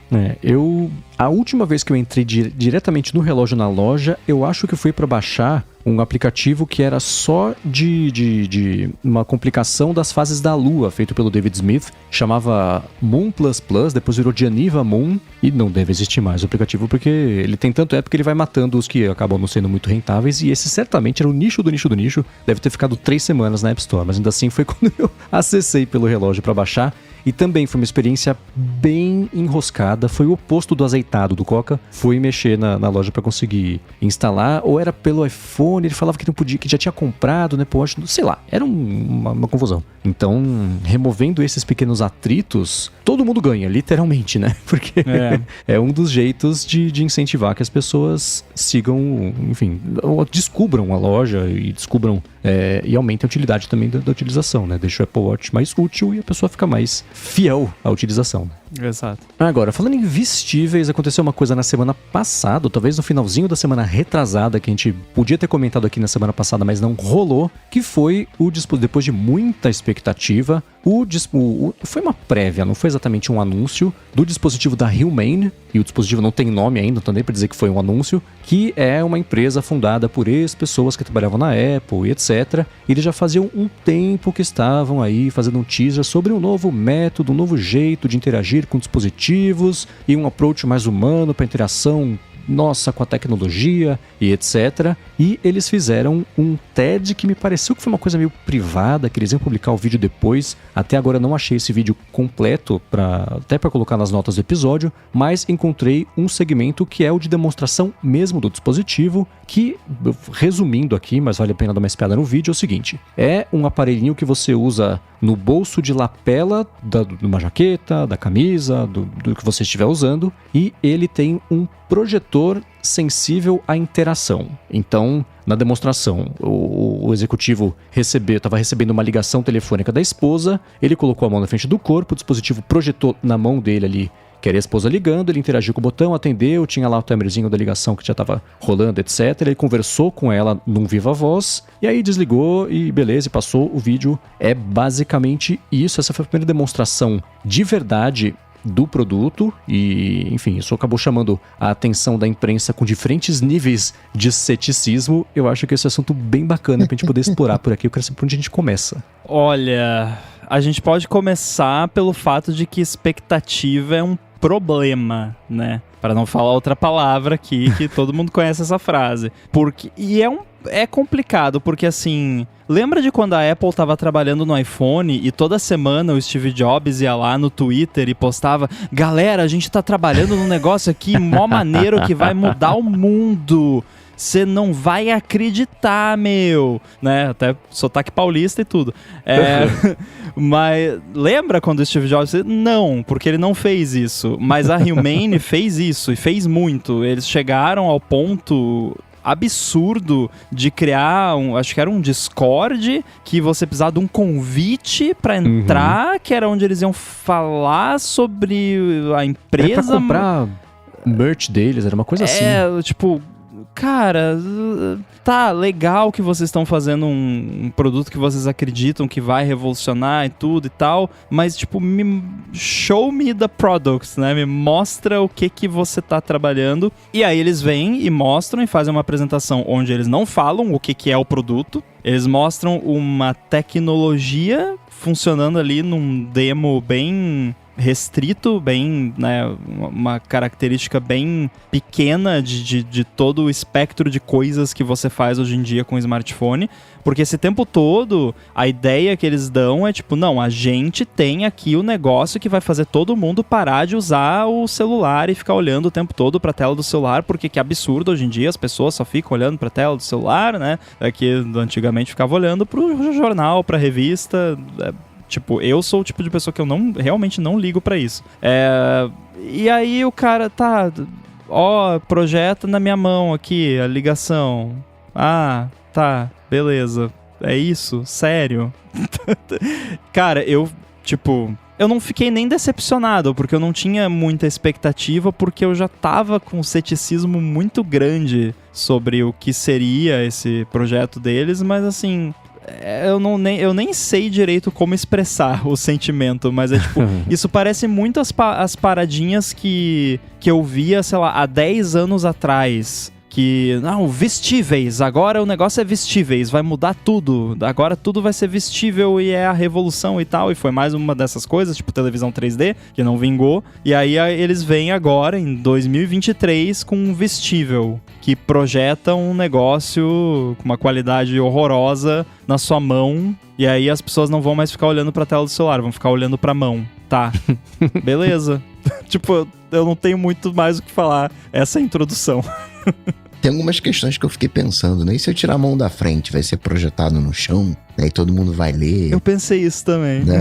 A última vez que eu entrei diretamente no relógio na loja, eu acho que foi pra baixar um aplicativo que era só de uma complicação das fases da Lua, feito pelo David Smith, chamava Moon++, depois virou Geneva Moon, e não deve existir mais o aplicativo, porque ele tem tanto app que ele vai matando os que acabam não sendo muito rentáveis, e esse certamente era o nicho do nicho do nicho, deve ter ficado 3 semanas na App Store, mas ainda assim foi quando eu acessei pelo relógio para baixar. E também foi uma experiência bem enroscada, foi o oposto do azeitado do Coca. Fui mexer na loja para conseguir instalar, ou era pelo iPhone, ele falava que não podia, que já tinha comprado, né? Pô, sei lá, era uma confusão. Então, removendo esses pequenos atritos, todo mundo ganha, literalmente, né? Porque é um dos jeitos de incentivar que as pessoas sigam, enfim, descubram a loja e descubram e aumentem a utilidade também da utilização, né? Deixa o Apple Watch mais útil e a pessoa fica mais fiel à utilização. Exato. Agora, falando em vestíveis, aconteceu uma coisa na semana passada, ou talvez no finalzinho da semana retrasada, que a gente podia ter comentado aqui na semana passada, mas não rolou, que foi depois de muita expectativa, foi uma prévia, não foi exatamente um anúncio do dispositivo da Humane, e o dispositivo não tem nome ainda, então nem para dizer que foi um anúncio, que é uma empresa fundada por ex-pessoas que trabalhavam na Apple e etc. E eles já faziam um tempo que estavam aí fazendo um teaser sobre um novo método, um novo jeito de interagir com dispositivos e um approach mais humano para interação com a tecnologia e etc. E eles fizeram um TED que me pareceu que foi uma coisa meio privada, que eles iam publicar o vídeo depois. Até agora não achei esse vídeo completo, até para colocar nas notas do episódio, mas encontrei um segmento que é o de demonstração mesmo do dispositivo, que, resumindo aqui, mas vale a pena dar uma espiada no vídeo, é o seguinte: é um aparelhinho que você usa no bolso de lapela de uma jaqueta, da camisa, do que você estiver usando, e ele tem um projetor sensível à interação. Então, na demonstração, o executivo estava recebendo uma ligação telefônica da esposa, ele colocou a mão na frente do corpo, o dispositivo projetou na mão dele ali, que era a esposa ligando, ele interagiu com o botão, atendeu, tinha lá o timerzinho da ligação que já estava rolando, etc. Ele conversou com ela num viva voz, e aí desligou e beleza, e passou o vídeo. É basicamente isso, essa foi a primeira demonstração de verdade do produto e, enfim, isso acabou chamando a atenção da imprensa com diferentes níveis de ceticismo. Eu acho que esse é um assunto bem bacana pra gente poder explorar por aqui. Eu quero saber por onde a gente começa. Olha, a gente pode começar pelo fato de que expectativa é um problema, né? Para não falar outra palavra aqui, que todo mundo conhece essa frase. E é complicado, porque assim... Lembra de quando a Apple tava trabalhando no iPhone e toda semana o Steve Jobs ia lá no Twitter e postava: galera, a gente tá trabalhando num negócio aqui mó maneiro que vai mudar o mundo. Você não vai acreditar, meu. Né? Até sotaque paulista e tudo. Mas lembra quando o Steve Jobs... Não, porque ele não fez isso. Mas a Humane fez isso, e fez muito. Eles chegaram ao ponto absurdo de criar acho que era um Discord que você precisava de um convite pra entrar, que era onde eles iam falar sobre a empresa. Era pra comprar merch deles, era uma coisa assim. Tipo... Cara, tá legal que vocês estão fazendo um produto que vocês acreditam que vai revolucionar e tudo e tal, mas tipo, show me the products, né? Me mostra o que você tá trabalhando. E aí eles vêm e mostram e fazem uma apresentação onde eles não falam o que é o produto. Eles mostram uma tecnologia funcionando ali num demo bem restrito, bem, né, uma característica bem pequena de todo o espectro de coisas que você faz hoje em dia com o smartphone, porque esse tempo todo a ideia que eles dão é tipo, não, a gente tem aqui o negócio que vai fazer todo mundo parar de usar o celular e ficar olhando o tempo todo pra tela do celular, porque que absurdo hoje em dia as pessoas só ficam olhando pra tela do celular, né, que antigamente ficava olhando pro jornal, pra revista. Tipo, eu sou o tipo de pessoa que eu realmente não ligo pra isso. E aí o cara, projeta na minha mão aqui a ligação. Ah, tá, beleza. É isso? Sério? Cara, eu não fiquei nem decepcionado, porque eu não tinha muita expectativa, porque eu já tava com um ceticismo muito grande sobre o que seria esse projeto deles, mas assim... Eu nem sei direito como expressar o sentimento, mas é tipo, isso parece muito as paradinhas que eu via, sei lá, há 10 anos atrás. Que, não, vestíveis, agora o negócio é vestíveis, vai mudar tudo, agora tudo vai ser vestível e é a revolução e tal, e foi mais uma dessas coisas, tipo televisão 3D, que não vingou, e aí eles vêm agora, em 2023, com um vestível, que projeta um negócio com uma qualidade horrorosa na sua mão, e aí as pessoas não vão mais ficar olhando pra tela do celular, vão ficar olhando pra mão. Tá, beleza. Tipo, eu não tenho muito mais o que falar, essa é a introdução. Tem algumas questões que eu fiquei pensando, né? E se eu tirar a mão da frente, vai ser projetado no chão, né? E todo mundo vai ler. Eu pensei isso também. Né?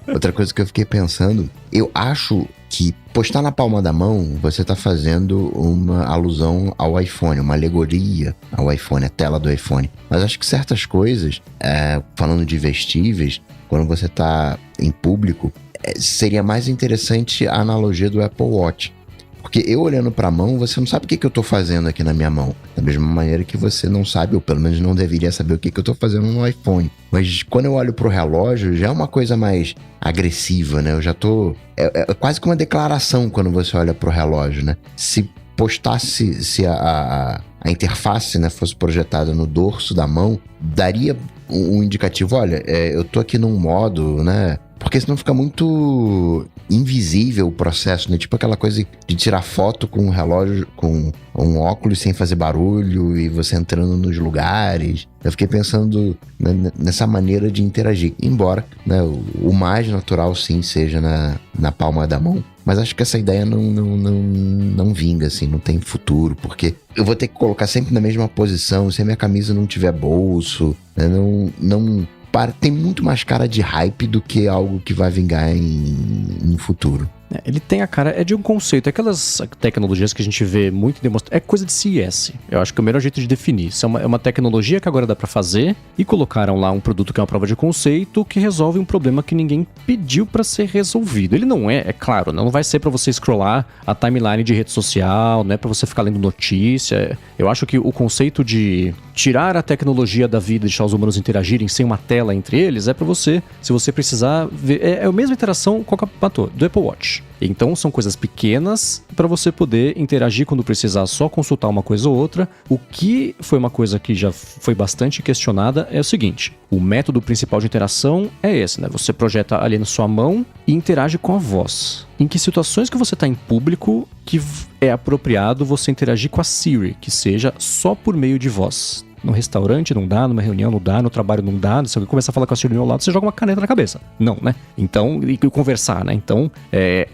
Outra coisa que eu fiquei pensando, eu acho que postar na palma da mão, você tá fazendo uma alusão ao iPhone, uma alegoria ao iPhone, a tela do iPhone. Mas acho que certas coisas, falando de vestíveis, quando você tá em público, seria mais interessante a analogia do Apple Watch. Porque eu olhando pra mão, você não sabe o que eu tô fazendo aqui na minha mão. Da mesma maneira que você não sabe, ou pelo menos não deveria saber o que eu tô fazendo no iPhone. Mas quando eu olho pro relógio, já é uma coisa mais agressiva, né? Eu já tô... É quase que uma declaração quando você olha pro relógio, né? Se postasse, se a interface, né, fosse projetada no dorso da mão, daria um indicativo, olha, eu tô aqui num modo, né... Porque senão fica muito invisível o processo, né? Tipo aquela coisa de tirar foto com um relógio, com um óculos sem fazer barulho e você entrando nos lugares. Eu fiquei pensando nessa maneira de interagir. Embora, né, o mais natural sim seja na palma da mão. Mas acho que essa ideia não vinga, assim, não tem futuro. Porque eu vou ter que colocar sempre na mesma posição, se a minha camisa não tiver bolso, né? Tem muito mais cara de hype do que algo que vai vingar em futuro. Ele tem a cara, de um conceito. Aquelas tecnologias que a gente vê muito demonstrado, é coisa de CES. Eu acho que é o melhor jeito de definir. Isso é uma tecnologia que agora dá pra fazer e colocaram lá um produto que é uma prova de conceito que resolve um problema que ninguém pediu pra ser resolvido. Ele não é claro, não vai ser pra você scrollar a timeline de rede social, não é pra você ficar lendo notícia. Eu acho que o conceito de tirar a tecnologia da vida e deixar os humanos interagirem sem uma tela entre eles é pra você, se você precisar ver. É a mesma interação com o do Apple Watch. importante. Então são coisas pequenas para você poder interagir quando precisar, só consultar uma coisa ou outra. O que foi uma coisa que já foi bastante questionada é o seguinte: o método principal de interação é esse, né? Você projeta ali na sua mão e interage com a voz. Em que situações que você está em público que é apropriado você interagir com a Siri, que seja só por meio de voz? No restaurante não dá, numa reunião não dá, no trabalho não dá. Se alguém começar a falar com a Siri do meu lado, você joga uma caneta na cabeça. Não, né? Então, e conversar, né? Então,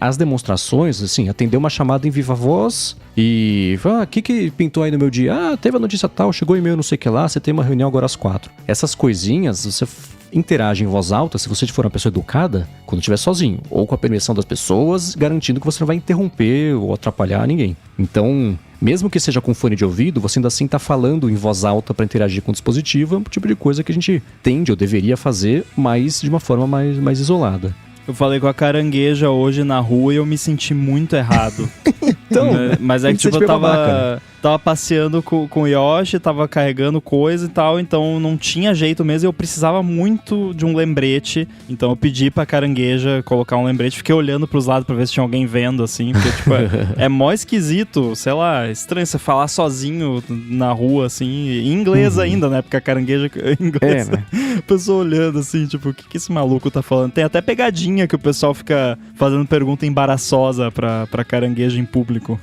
as demonstrações, assim, atender uma chamada em viva voz e... o que pintou aí no meu dia? Teve a notícia tal, chegou e-mail não sei o que lá, você tem uma reunião agora às 4. Essas coisinhas, você interage em voz alta, se você for uma pessoa educada, quando estiver sozinho, ou com a permissão das pessoas, garantindo que você não vai interromper ou atrapalhar ninguém. Então, mesmo que seja com fone de ouvido, você ainda assim está falando em voz alta para interagir com o dispositivo, é um tipo de coisa que a gente tende ou deveria fazer, mas de uma forma mais isolada. Eu falei com a Carangueja hoje na rua e eu me senti muito errado. Então, mas é que tipo, eu tava passeando com o Yoshi, tava carregando coisa e tal, então não tinha jeito mesmo, eu precisava muito de um lembrete, então eu pedi pra Carangueja colocar um lembrete, fiquei olhando pros lados pra ver se tinha alguém vendo, assim, porque tipo, é mó esquisito, sei lá, estranho você falar sozinho na rua, assim, em inglês ainda, né, porque a Carangueja em inglês, né? A pessoa olhando assim, tipo, o que esse maluco tá falando? Tem até pegadinha que o pessoal fica fazendo pergunta embaraçosa pra Carangueja em público.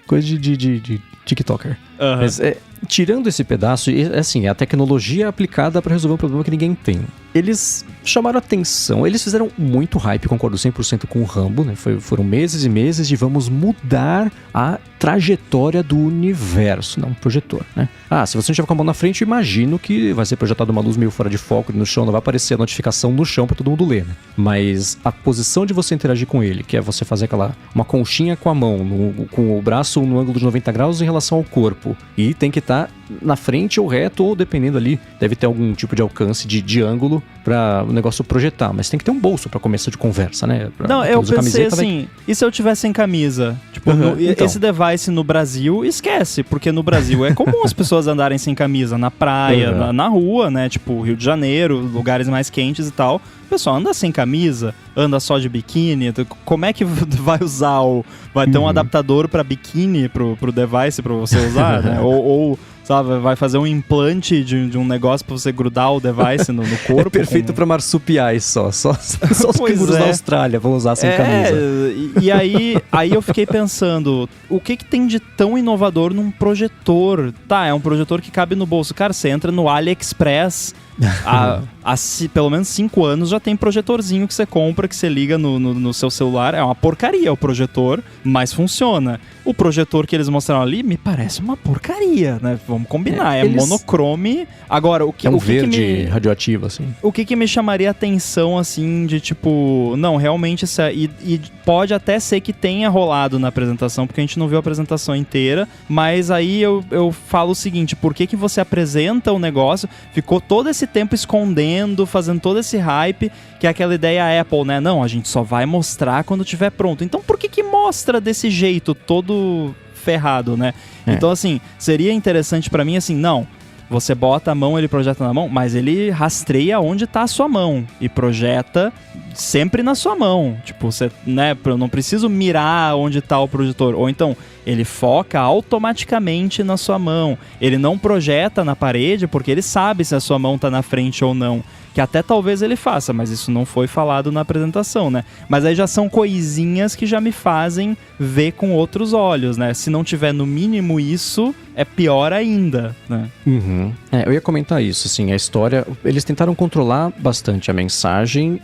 Coisa de TikToker. Uhum. Mas, tirando esse pedaço, assim, a tecnologia aplicada para resolver um problema que ninguém tem. Eles chamaram atenção, eles fizeram muito hype, concordo 100% com o Rambo, né? Foram meses e meses de vamos mudar a trajetória do universo, não um projetor, né? Se você não estiver com a mão na frente, eu imagino que vai ser projetada uma luz meio fora de foco no chão, não vai aparecer a notificação no chão para todo mundo ler, né? Mas a posição de você interagir com ele, que é você fazer uma conchinha com a mão, com o braço no ângulo de 90 graus em relação ao corpo, e tem que estar na frente ou reto, ou dependendo ali, deve ter algum tipo de alcance de ângulo para o negócio projetar, mas tem que ter um bolso para começo de conversa, né? Não, eu pensei assim, e se eu tivesse sem camisa? Tipo, então. Esse device no Brasil, esquece, porque no Brasil é comum as pessoas andarem sem camisa, na praia, na rua, né? Tipo, Rio de Janeiro, lugares mais quentes e tal. O pessoal anda sem camisa, anda só de biquíni. Como é que vai usar vai ter um adaptador para biquíni pro device para você usar, né? ou sabe, vai fazer um implante de um negócio pra você grudar o device no corpo. É perfeito pra marsupiais só os cangurus da Austrália vão usar sem camisa. E aí eu fiquei pensando, o que tem de tão inovador num projetor? É um projetor que cabe no bolso. Cara, você entra no AliExpress, há pelo menos 5 anos já tem projetorzinho que você compra, que você liga no seu celular. É uma porcaria o projetor, mas funciona. O projetor que eles mostraram ali me parece uma porcaria, né? Vamos combinar, monochrome. Agora, verde radioativo, assim. O que me chamaria a atenção, assim, de tipo... Não, realmente isso e pode até ser que tenha rolado na apresentação, porque a gente não viu a apresentação inteira, mas aí eu falo o seguinte, por que você apresenta o negócio, ficou todo esse tempo escondendo, fazendo todo esse hype, que é aquela ideia Apple, né? Não, a gente só vai mostrar quando tiver pronto. Então por que mostra desse jeito, todo ferrado, né? Então, assim, seria interessante pra mim, assim, não... Você bota a mão, ele projeta na mão, mas ele rastreia onde tá a sua mão e projeta sempre na sua mão. Tipo, você, né, eu não preciso mirar onde tá o projetor. Ou então, ele foca automaticamente na sua mão. Ele não projeta na parede porque ele sabe se a sua mão tá na frente ou não. Que até talvez ele faça, mas isso não foi falado na apresentação, né? Mas aí já são coisinhas que já me fazem ver com outros olhos, né? Se não tiver no mínimo isso, é pior ainda, né? Eu ia comentar isso, assim, a história... Eles tentaram controlar bastante a mensagem,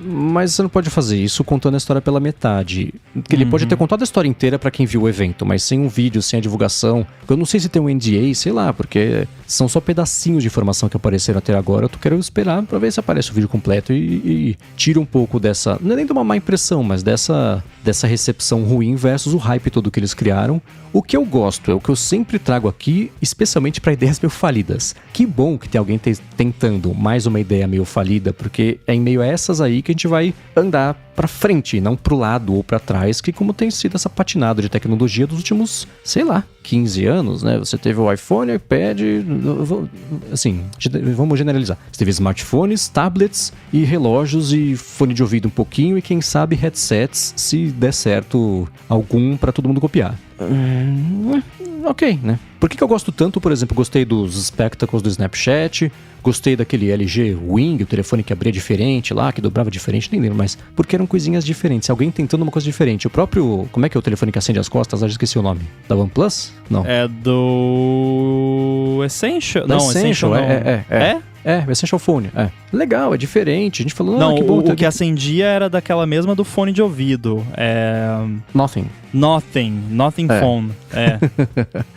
mas você não pode fazer isso contando a história pela metade. Ele pode ter contado a história inteira pra quem viu o evento, mas sem um vídeo, sem a divulgação. Eu não sei se tem um NDA, sei lá, porque são só pedacinhos de informação que apareceram até agora. Eu quero esperar pra ver se aparece o vídeo completo e tira um pouco dessa... Não é nem de uma má impressão, mas dessa recepção ruim versus o hype todo que eles criaram. O que eu gosto, é o que eu sempre trago aqui especialmente para ideias meio falidas. Que bom que tem alguém tentando mais uma ideia meio falida, porque é em meio a essas aí que a gente vai andar para frente, não pro lado ou para trás, que como tem sido essa patinada de tecnologia dos últimos, sei lá, 15 anos, né? Você teve o iPhone, iPad, assim, vamos generalizar. Você teve smartphones, tablets e relógios e fone de ouvido um pouquinho e quem sabe headsets, se der certo algum para todo mundo copiar. Ok, né? Por que eu gosto tanto, por exemplo, gostei dos Spectacles do Snapchat, gostei daquele LG Wing, o telefone que abria diferente lá, que dobrava diferente, nem lembro mais, porque eram coisinhas diferentes, alguém tentando uma coisa diferente. O próprio, como é que é o telefone que acende as costas? Eu já esqueci o nome. Da OnePlus? Não. É do Essential? Não, Essential não. É, o Essential Phone, Legal, é diferente. A gente falou, não, que bom. O que acendia era daquela mesma do fone de ouvido. Nothing Phone.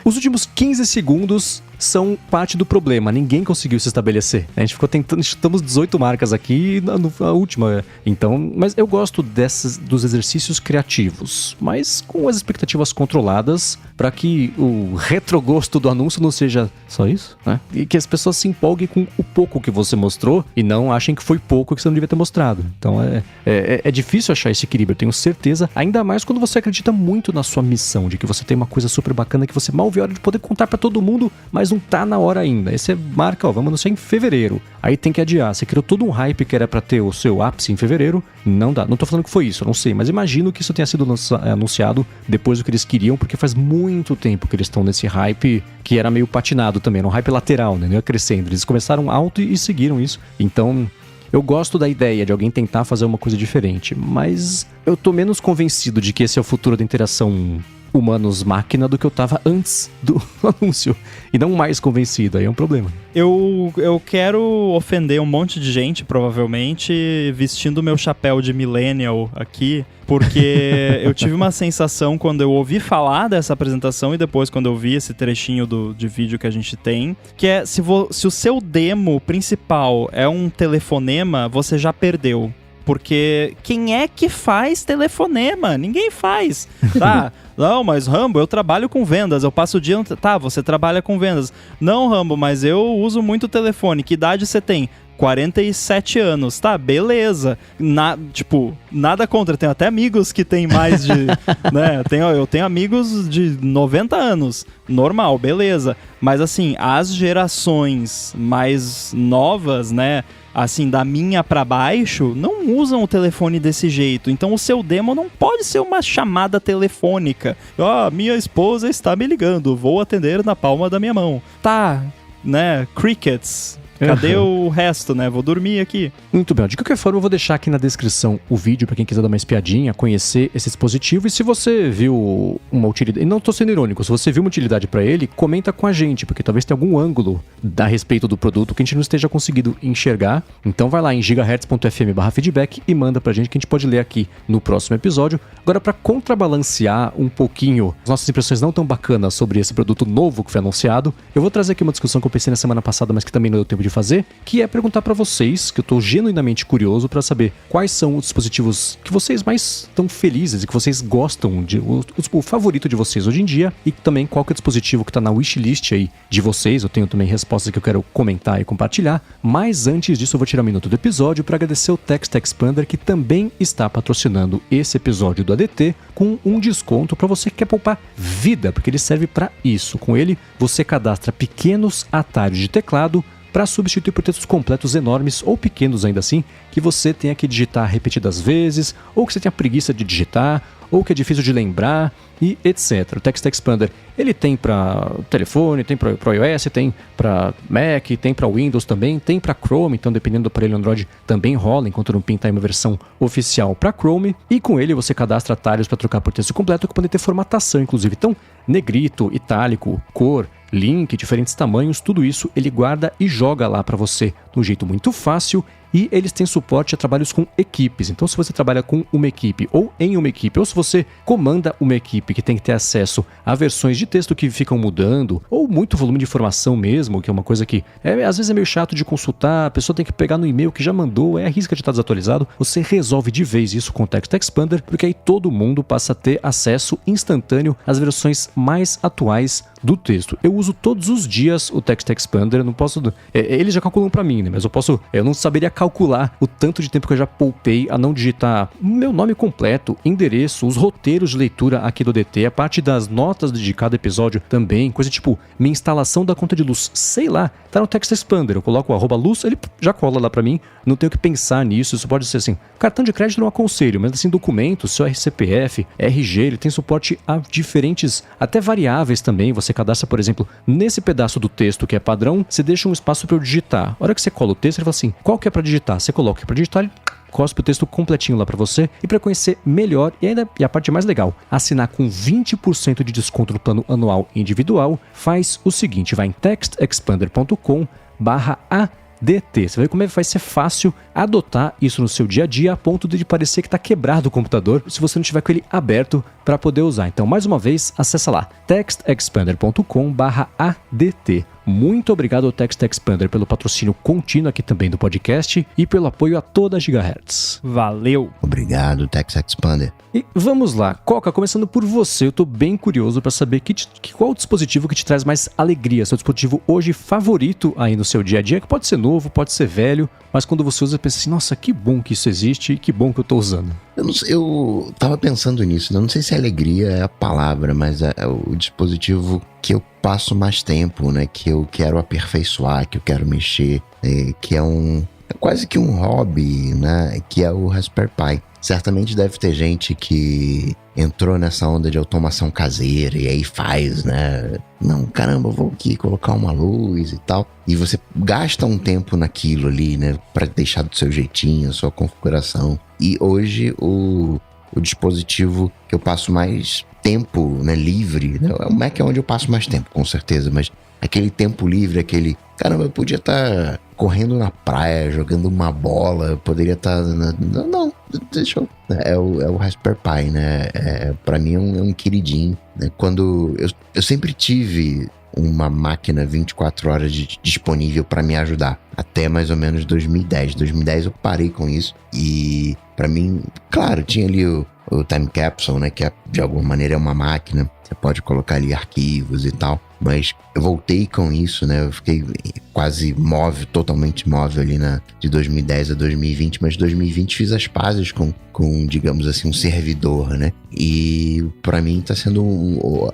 Os últimos 15 segundos são parte do problema. Ninguém conseguiu se estabelecer. A gente ficou tentando, estamos 18 marcas aqui na última. Então, mas eu gosto dos exercícios criativos, mas com as expectativas controladas para que o retrogosto do anúncio não seja só isso, né? E que as pessoas se empolguem com o pouco que você mostrou e não achem que foi pouco que você não devia ter mostrado. Então é difícil achar esse equilíbrio, eu tenho certeza, ainda mais quando você acredita muito na sua missão, de que você tem uma coisa super bacana que você mal vê a hora de poder contar pra todo mundo, mas não tá na hora ainda. Aí você marca, vamos anunciar em fevereiro. Aí tem que adiar. Você criou todo um hype que era pra ter o seu ápice em fevereiro, não dá. Não tô falando que foi isso, eu não sei, mas imagino que isso tenha sido anunciado depois do que eles queriam, porque faz muito tempo que eles estão nesse hype que era meio patinado também, era um hype lateral, né? Não ia crescendo. Eles começaram alto e seguiram isso. Então, eu gosto da ideia de alguém tentar fazer uma coisa diferente, mas eu tô menos convencido de que esse é o futuro da interação humanos-máquina do que eu tava antes do anúncio. E não mais convencido, aí é um problema. Eu quero ofender um monte de gente, provavelmente, vestindo o meu chapéu de millennial aqui, porque eu tive uma sensação quando eu ouvi falar dessa apresentação e depois quando eu vi esse trechinho de vídeo que a gente tem, que é, se o seu demo principal é um telefonema, você já perdeu. Porque quem é que faz telefonema? Ninguém faz, tá? Não, mas Rambo, eu trabalho com vendas, eu passo o dia... Tá, você trabalha com vendas. Não, Rambo, mas eu uso muito telefone. Que idade você tem? 47 anos, tá, beleza. Nada contra, tenho até amigos que têm mais de... né, eu tenho amigos de 90 anos, normal, beleza. Mas assim, as gerações mais novas, né, assim, da minha pra baixo, não usam o telefone desse jeito. Então o seu demo não pode ser uma chamada telefônica. Minha esposa está me ligando, vou atender na palma da minha mão. Tá, né, crickets... Cadê o resto, né? Vou dormir aqui. Muito bem. De qualquer forma, eu vou deixar aqui na descrição o vídeo pra quem quiser dar uma espiadinha, conhecer esse dispositivo. E se você viu uma utilidade... E não tô sendo irônico. Se você viu uma utilidade pra ele, comenta com a gente, porque talvez tenha algum ângulo a respeito do produto que a gente não esteja conseguindo enxergar. Então vai lá em gigahertz.fm/feedback e manda pra gente que a gente pode ler aqui no próximo episódio. Agora, pra contrabalancear um pouquinho as nossas impressões não tão bacanas sobre esse produto novo que foi anunciado, eu vou trazer aqui uma discussão que eu pensei na semana passada, mas que também não deu tempo de fazer, que é perguntar pra vocês, que eu tô genuinamente curioso pra saber quais são os dispositivos que vocês mais estão felizes e que vocês gostam, o favorito de vocês hoje em dia, e também qual que é o dispositivo que tá na wishlist aí de vocês. Eu tenho também respostas que eu quero comentar e compartilhar, mas antes disso eu vou tirar um minuto do episódio para agradecer o Text Expander, que também está patrocinando esse episódio do ADT com um desconto para você que quer poupar vida, porque ele serve para isso. Com ele, você cadastra pequenos atalhos de teclado para substituir por textos completos enormes ou pequenos ainda assim, que você tenha que digitar repetidas vezes, ou que você tenha preguiça de digitar, ou que é difícil de lembrar, e etc. O Text Expander, ele tem para telefone, tem para iOS, tem para Mac, tem para Windows também, tem para Chrome, então dependendo do aparelho Android também rola, enquanto não pinta aí uma versão oficial para Chrome, e com ele você cadastra atalhos para trocar por texto completo, que podem ter formatação inclusive, então negrito, itálico, cor, link, diferentes tamanhos, tudo isso ele guarda e joga lá para você de um jeito muito fácil. E eles têm suporte a trabalhos com equipes. Então, se você trabalha com uma equipe ou em uma equipe, ou se você comanda uma equipe que tem que ter acesso a versões de texto que ficam mudando, ou muito volume de informação mesmo, que é uma coisa que às vezes é meio chato de consultar, a pessoa tem que pegar no e-mail que já mandou, arrisca de estar desatualizado, você resolve de vez isso com o Text Expander, porque aí todo mundo passa a ter acesso instantâneo às versões mais atuais do texto. Eu uso todos os dias o Text Expander, eu não posso... eles já calculam pra mim, né? Mas eu não saberia calcular o tanto de tempo que eu já poupei a não digitar meu nome completo, endereço, os roteiros de leitura aqui do DT, a parte das notas de cada episódio também, coisa tipo minha instalação da conta de luz, sei lá, tá no Text Expander, eu coloco o @luz, ele já cola lá pra mim, não tenho que pensar nisso, isso pode ser assim, cartão de crédito não aconselho, mas assim, documentos, seu RCPF, RG, ele tem suporte a diferentes, até variáveis também, você cadastra, por exemplo, nesse pedaço do texto que é padrão, você deixa um espaço para eu digitar, a hora que você cola o texto, ele fala assim, qual que é para digitar? Você coloca para digitar, ele cospe o texto completinho lá para você, e para conhecer melhor, e a parte mais legal, assinar com 20% de desconto no plano anual individual, faz o seguinte, vai em textexpander.com/ADT. Você vai ver como vai ser fácil adotar isso no seu dia a dia a ponto de parecer que está quebrado o computador se você não tiver com ele aberto para poder usar. Então, mais uma vez, acessa lá textexpander.com/ADT. Muito obrigado ao Text Expander pelo patrocínio contínuo aqui também do podcast e pelo apoio a toda a Gigahertz. Valeu! Obrigado, Text Expander. E vamos lá, Coca, começando por você, eu tô bem curioso para saber qual o dispositivo que te traz mais alegria, seu dispositivo hoje favorito aí no seu dia a dia, que pode ser novo, pode ser velho, mas quando você usa, pensa assim, nossa, que bom que isso existe e que bom que eu tô usando. Eu tava pensando nisso, né? Não sei se alegria é a palavra, mas é o dispositivo que eu passo mais tempo, né? Que eu quero aperfeiçoar, que eu quero mexer, que é quase que um hobby, né? Que é o Raspberry Pi. Certamente deve ter gente que entrou nessa onda de automação caseira e aí faz, né? Não, caramba, eu vou aqui colocar uma luz e tal. E você gasta um tempo naquilo ali, né? Pra deixar do seu jeitinho, a sua configuração. E hoje o dispositivo que eu passo mais tempo, né, livre, né? O Mac é onde eu passo mais tempo, com certeza, mas aquele tempo livre, caramba, eu podia estar correndo na praia, jogando uma bola, eu poderia estar... Não, deixa eu... É o Raspberry Pi, né? Pra mim é um queridinho, né? Quando eu sempre tive uma máquina 24 horas disponível para me ajudar, até mais ou menos 2010. 2010 eu parei com isso e para mim, claro, tinha ali o Time Capsule, né, que de alguma maneira é uma máquina, você pode colocar ali arquivos e tal, mas eu voltei com isso, né, eu fiquei quase totalmente móvel ali de 2010 a 2020, mas 2020 fiz as pazes com digamos assim, um servidor, né, e para mim tá sendo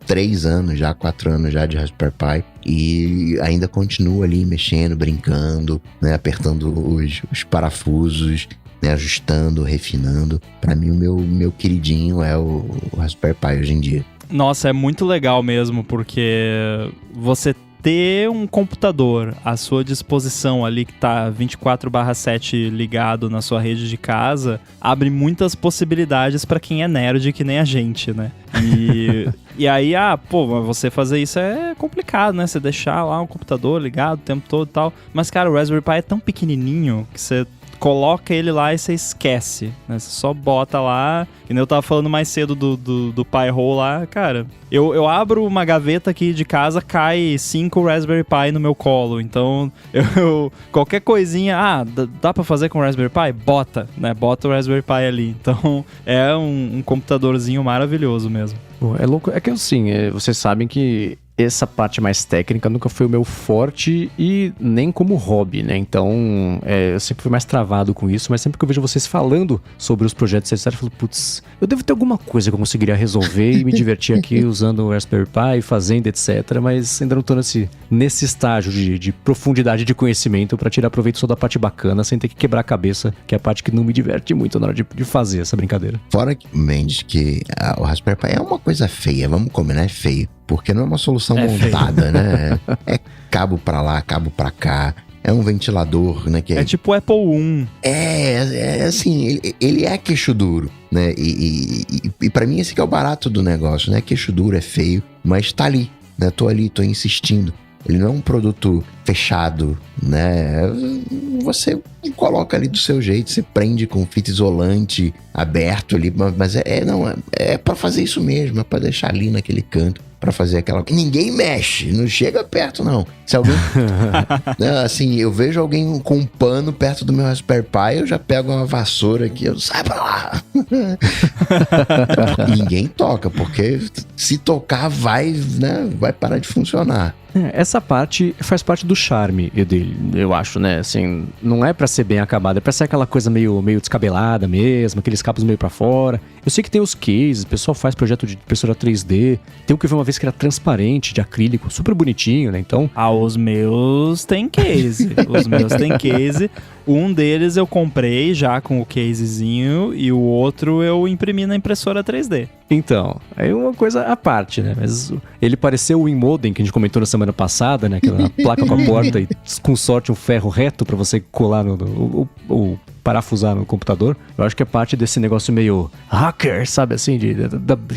3 anos já, 4 anos já de Raspberry Pi e ainda continuo ali mexendo, brincando, né, apertando os parafusos, né, ajustando, refinando. Pra mim o meu queridinho é o Raspberry Pi hoje em dia. Nossa, é muito legal mesmo, porque você ter um computador à sua disposição ali que tá 24/7 ligado na sua rede de casa, abre muitas possibilidades pra quem é nerd que nem a gente, né? E aí, você fazer isso é complicado, né? Você deixar lá um computador ligado o tempo todo e tal. Mas, cara, o Raspberry Pi é tão pequenininho que você coloca ele lá e você esquece, né? Você só bota lá, que nem eu tava falando mais cedo do Pi-hole lá, cara. Eu abro uma gaveta aqui de casa, cai 5 Raspberry Pi no meu colo, então qualquer coisinha, dá pra fazer com o Raspberry Pi? Bota, né? Bota o Raspberry Pi ali, então é um computadorzinho maravilhoso mesmo. É louco, é que assim, vocês sabem que essa parte mais técnica nunca foi o meu forte e nem como hobby, né? Então, eu sempre fui mais travado com isso, mas sempre que eu vejo vocês falando sobre os projetos necessários, eu falo, putz, eu devo ter alguma coisa que eu conseguiria resolver e me divertir aqui usando o Raspberry Pi, fazendo, etc. Mas ainda não tô nesse estágio de profundidade de conhecimento para tirar proveito só da parte bacana, sem ter que quebrar a cabeça, que é a parte que não me diverte muito na hora de fazer essa brincadeira. Fora que, Mendes, que o Raspberry Pi é uma coisa feia, vamos combinar, é feio. Porque não é uma solução montada, feio, né? É cabo pra lá, cabo pra cá. É um ventilador, né? É tipo o Apple I. Assim, ele é queixo duro, né? E pra mim esse que é o barato do negócio, né? Queixo duro, é feio, mas tá ali, né? Tô insistindo. Ele não é um produto fechado, né? Você coloca ali do seu jeito, você prende com fita isolante aberto ali, mas é pra fazer isso mesmo, é pra deixar ali naquele canto, pra fazer aquela... Ninguém mexe, não chega perto, não. Se alguém... assim, eu vejo alguém com um pano perto do meu Raspberry Pi, eu já pego uma vassoura aqui, eu sai pra lá. Ninguém toca, porque se tocar vai, né, vai parar de funcionar. Essa parte faz parte do charme dele, eu acho, né? Assim, não é pra ser bem acabado, é pra ser aquela coisa meio descabelada mesmo, aqueles cabos meio pra fora. Eu sei que tem os cases, o pessoal faz projeto de impressora 3D. Tem um que eu vi uma vez que era transparente, de acrílico, super bonitinho, né? Então... os meus tem case. Os meus tem case. Um deles eu comprei já com o casezinho e o outro eu imprimi na impressora 3D. Então, é uma coisa à parte, né? Mas ele pareceu o InModem que a gente comentou na semana passada, né? Aquela placa com a porta e com sorte um ferro reto pra você colar o parafusar no computador. Eu acho que é parte desse negócio meio hacker, sabe assim,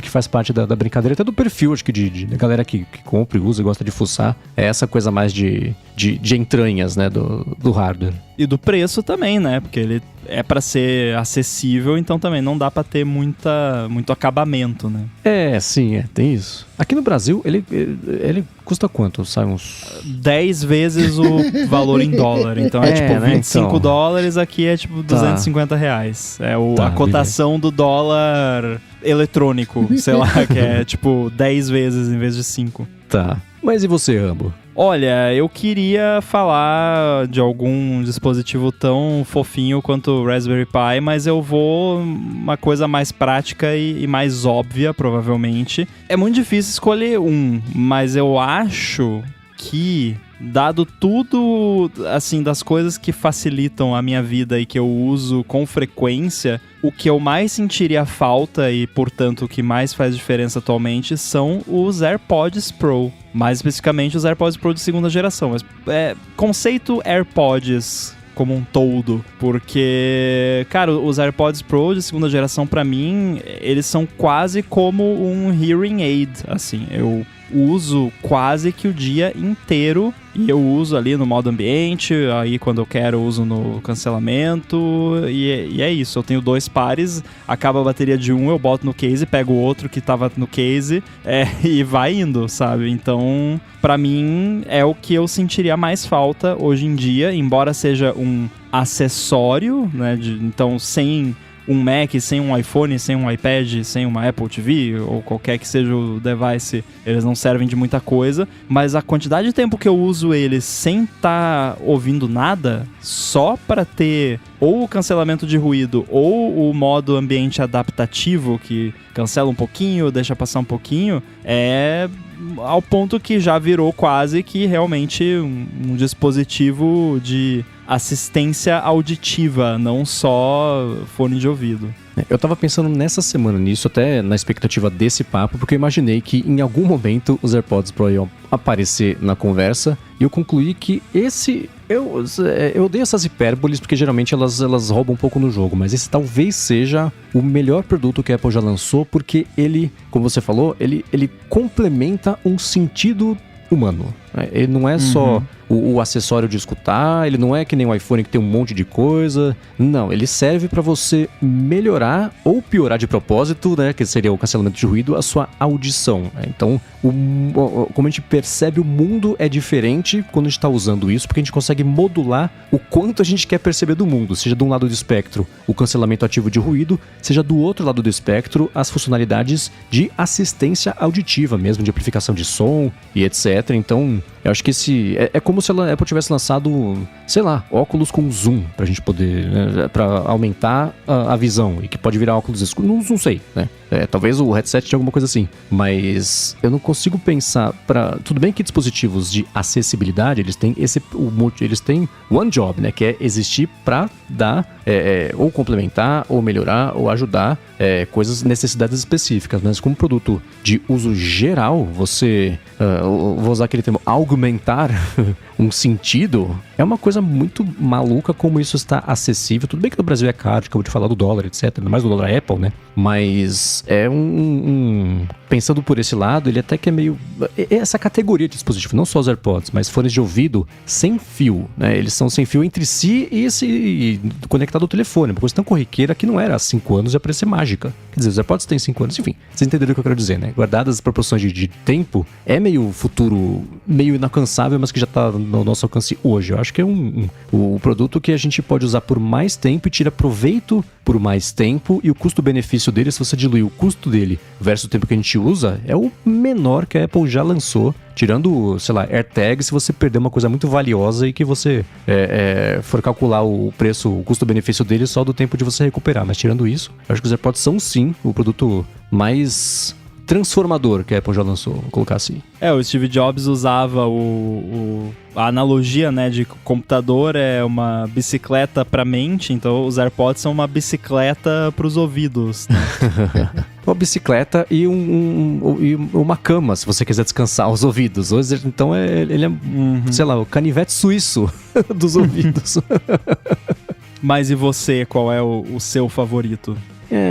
que faz parte da brincadeira, até do perfil, acho que da galera que compra e usa e gosta de fuçar. É essa coisa mais de entranhas, né, do hardware. E do preço também, né? Porque ele é pra ser acessível, então também não dá pra ter muito acabamento, né? Sim, tem isso. Aqui no Brasil, ele custa quanto? Sai uns... 10 vezes o valor em dólar. Então é tipo $25, aqui é tipo R$250. É a cotação beleza. Do dólar eletrônico, sei lá, que é tipo 10 vezes em vez de 5. Tá. Mas e você, Rambo? Olha, eu queria falar de algum dispositivo tão fofinho quanto o Raspberry Pi, mas eu vou uma coisa mais prática e mais óbvia, provavelmente. É muito difícil escolher um, mas eu acho que, dado tudo, assim, das coisas que facilitam a minha vida e que eu uso com frequência, o que eu mais sentiria falta e, portanto, o que mais faz diferença atualmente são os AirPods Pro. Mais especificamente os AirPods Pro de segunda geração. Mas, conceito AirPods como um todo, porque, cara, os AirPods Pro de segunda geração, pra mim, eles são quase como um hearing aid, assim, eu uso quase que o dia inteiro e eu uso ali no modo ambiente, aí quando eu quero eu uso no cancelamento e é isso, eu tenho 2 pares, acaba a bateria de um, eu boto no case, pego o outro que tava no case e vai indo, sabe? Então, pra mim, é o que eu sentiria mais falta hoje em dia, embora seja um acessório, né? Então, sem um Mac, sem um iPhone, sem um iPad, sem uma Apple TV ou qualquer que seja o device, eles não servem de muita coisa, mas a quantidade de tempo que eu uso eles sem estar ouvindo nada, só para ter ou o cancelamento de ruído ou o modo ambiente adaptativo que cancela um pouquinho, deixa passar um pouquinho, é ao ponto que já virou quase que realmente um dispositivo de assistência auditiva, não só fone de ouvido. Eu tava pensando nessa semana nisso, até na expectativa desse papo, porque eu imaginei que em algum momento os AirPods Pro iam aparecer na conversa, e eu concluí que eu odeio essas hipérboles, porque geralmente elas roubam um pouco no jogo, mas esse talvez seja o melhor produto que a Apple já lançou, porque ele, como você falou, ele complementa um sentido humano. Ele não é só o acessório de escutar, ele não é que nem o iPhone que tem um monte de coisa. Não, ele serve para você melhorar ou piorar de propósito, né, que seria o cancelamento de ruído, a sua audição. Então, como a gente percebe, o mundo é diferente quando a gente está usando isso, porque a gente consegue modular o quanto a gente quer perceber do mundo, seja de um lado do espectro o cancelamento ativo de ruído, seja do outro lado do espectro as funcionalidades de assistência auditiva mesmo, de amplificação de som e etc. Então, eu acho que é como se a Apple tivesse lançado, sei lá, óculos com zoom pra gente poder, né, pra aumentar a visão e que pode virar óculos escuros, não sei, né? Talvez o headset tenha alguma coisa assim, mas eu não consigo pensar tudo bem que dispositivos de acessibilidade, eles têm eles têm one job, né, que é existir pra dar, ou complementar, ou melhorar, ou ajudar necessidades específicas, mas como produto de uso geral, você, vou usar aquele termo, augmentar um sentido, é uma coisa muito maluca como isso está acessível. Tudo bem que no Brasil é caro, acabou de falar do dólar, etc. Ainda mais do dólar Apple, né? Mas é pensando por esse lado, ele até que é meio... Essa categoria de dispositivo, não só os AirPods, mas fones de ouvido sem fio, né? Eles são sem fio entre si e conectado ao telefone. Uma coisa tão corriqueira que não era há 5 anos ia parecer mágica. Quer dizer, os AirPods têm 5 anos, enfim. Vocês entenderam o que eu quero dizer, né? Guardadas as proporções de tempo, é meio futuro, meio inalcançável, mas que já tá no nosso alcance hoje. Eu acho que é o produto que a gente pode usar por mais tempo e tira proveito por mais tempo, e o custo-benefício dele, se você diluir o custo dele versus o tempo que a gente usa, é o menor que a Apple já lançou, tirando, sei lá, AirTag, se você perder uma coisa muito valiosa e que você for calcular o preço, o custo-benefício dele só do tempo de você recuperar. Mas tirando isso, eu acho que os AirPods são sim o produto mais transformador que a Apple já lançou, vou colocar assim. O Steve Jobs usava a analogia, né, de computador é uma bicicleta pra mente, então os AirPods são uma bicicleta pros ouvidos, né? Uma bicicleta e uma cama, se você quiser descansar os ouvidos. Então ele é, sei lá, o canivete suíço dos ouvidos. Mas e você, qual é o seu favorito?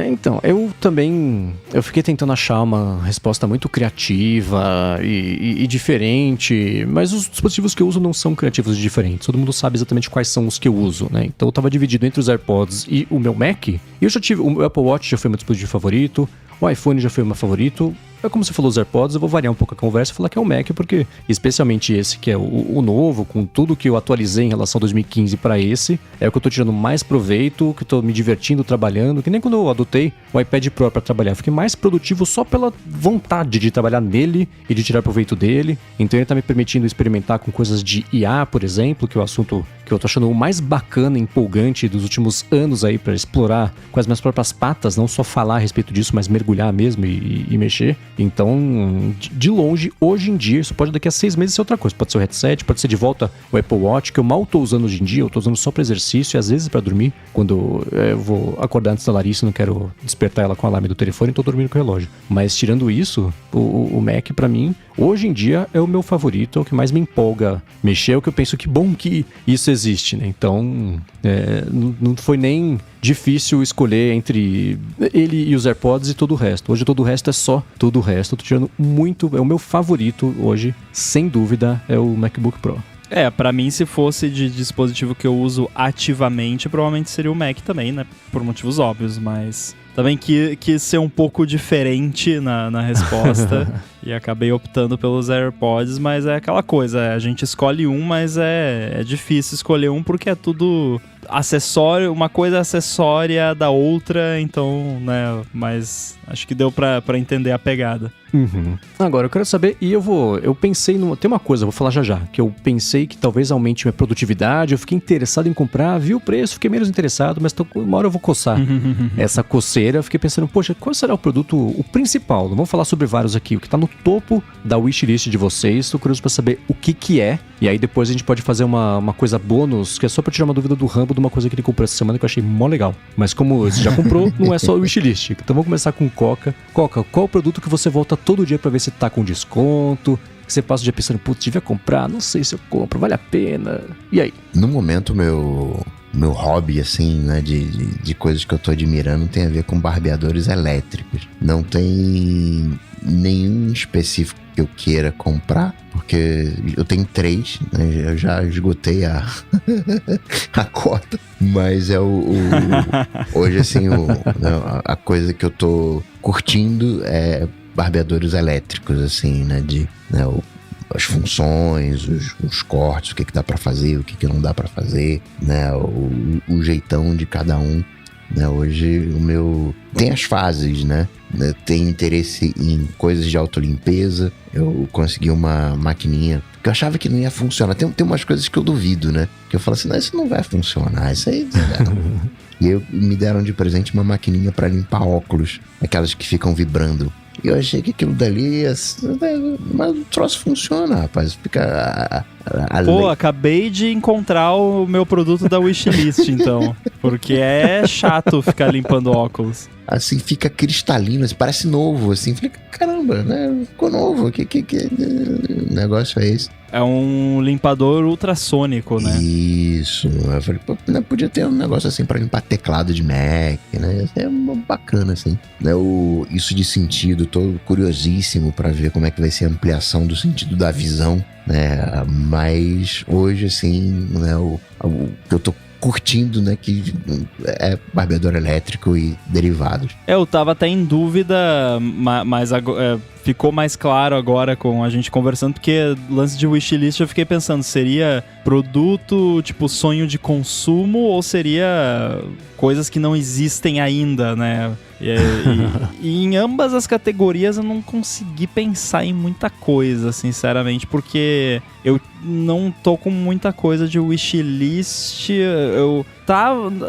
Então, eu fiquei tentando achar uma resposta muito criativa e diferente, mas os dispositivos que eu uso não são criativos e diferentes. Todo mundo sabe exatamente quais são os que eu uso, né? Então eu tava dividido entre os AirPods e o meu Mac, e eu já tive, o Apple Watch já foi meu dispositivo favorito, o iPhone já foi o meu favorito. É como você falou os AirPods, eu vou variar um pouco a conversa e falar que é o Mac, porque especialmente esse que é o novo, com tudo que eu atualizei em relação a 2015 para esse, é o que eu tô tirando mais proveito, que eu tô me divertindo trabalhando, que nem quando eu adotei o iPad Pro para trabalhar, eu fiquei mais produtivo só pela vontade de trabalhar nele e de tirar proveito dele. Então ele tá me permitindo experimentar com coisas de IA, por exemplo, que é o assunto que eu tô achando o mais bacana e empolgante dos últimos anos aí para explorar com as minhas próprias patas, não só falar a respeito disso, mas mergulhar mesmo e mexer. Então, de longe, hoje em dia, isso pode daqui a 6 meses ser outra coisa. Pode ser o headset, pode ser de volta o Apple Watch, que eu mal tô usando hoje em dia, eu tô usando só pra exercício e às vezes pra dormir, quando eu vou acordar antes da Larissa, não quero despertar ela com o alarme do telefone, tô dormindo com o relógio. Mas tirando isso, o Mac pra mim, hoje em dia, é o meu favorito, é o que mais me empolga mexer, é o que eu penso que bom que isso existe, né? Então, não foi nem difícil escolher entre ele e os AirPods e todo o resto. Hoje todo o resto é só todo o resto. Eu tô tirando muito, é o meu favorito hoje, sem dúvida, é o MacBook Pro. Pra mim, se fosse de dispositivo que eu uso ativamente, provavelmente seria o Mac também, né? Por motivos óbvios, mas também quis ser um pouco diferente na resposta e acabei optando pelos AirPods, mas é aquela coisa, a gente escolhe um, mas é difícil escolher um porque é tudo acessório, uma coisa acessória da outra, então, né, mas acho que deu pra entender a pegada. Agora, eu quero saber, e eu pensei tem uma coisa, vou falar já, que eu pensei que talvez aumente minha produtividade, eu fiquei interessado em comprar, vi o preço, fiquei menos interessado, mas uma hora eu vou coçar essa coceira, eu fiquei pensando, poxa, qual será o produto, o principal? Não vamos falar sobre vários aqui, o que tá no topo da wishlist de vocês, tô curioso pra saber o que é, e aí depois a gente pode fazer uma coisa bônus, que é só pra tirar uma dúvida do Rambo de uma coisa que ele comprou essa semana que eu achei mó legal. Mas como você já comprou, não é só o wishlist. Então vamos começar com Coca. Coca, qual o produto que você volta todo dia pra ver se tá com desconto? Que você passa o dia pensando, putz, devia comprar, não sei se eu compro, vale a pena. E aí? No momento, meu hobby, assim, né, de coisas que eu tô admirando tem a ver com barbeadores elétricos. Não tem nenhum específico que eu queira comprar, porque eu tenho 3, né, eu já esgotei a cota, mas hoje, assim, a coisa que eu tô curtindo é barbeadores elétricos, assim, né, as funções, os cortes, o que dá pra fazer, o que não dá pra fazer, né, o jeitão de cada um, né, hoje o meu tem as fases, né, tem interesse em coisas de autolimpeza, eu consegui uma maquininha que eu achava que não ia funcionar, tem umas coisas que eu duvido, né, que eu falo assim, não, isso não vai funcionar, isso aí não. E me deram de presente uma maquininha pra limpar óculos, aquelas que ficam vibrando. E eu achei que aquilo dali mas o troço funciona, rapaz. Fica Pô, acabei de encontrar o meu produto da wishlist, então. Porque é chato ficar limpando óculos. assim, fica cristalino, assim, parece novo, assim. Falei, caramba, né? Ficou novo, que negócio é esse? É um limpador ultrassônico, né? Isso. Eu falei, pô, né, podia ter um negócio assim pra limpar teclado de Mac, né? É bacana, assim. Né, isso de sentido, tô curiosíssimo pra ver como é que vai ser a ampliação do sentido da visão, né? Mas hoje, assim, né, o que eu tô curtindo, né, que é barbeador elétrico e derivados. Eu tava até em dúvida, mas ficou mais claro agora com a gente conversando, porque lance de wishlist eu fiquei pensando, seria produto tipo sonho de consumo ou seria coisas que não existem ainda, né? E em ambas as categorias eu não consegui pensar em muita coisa, sinceramente, porque eu não tô com muita coisa de wishlist.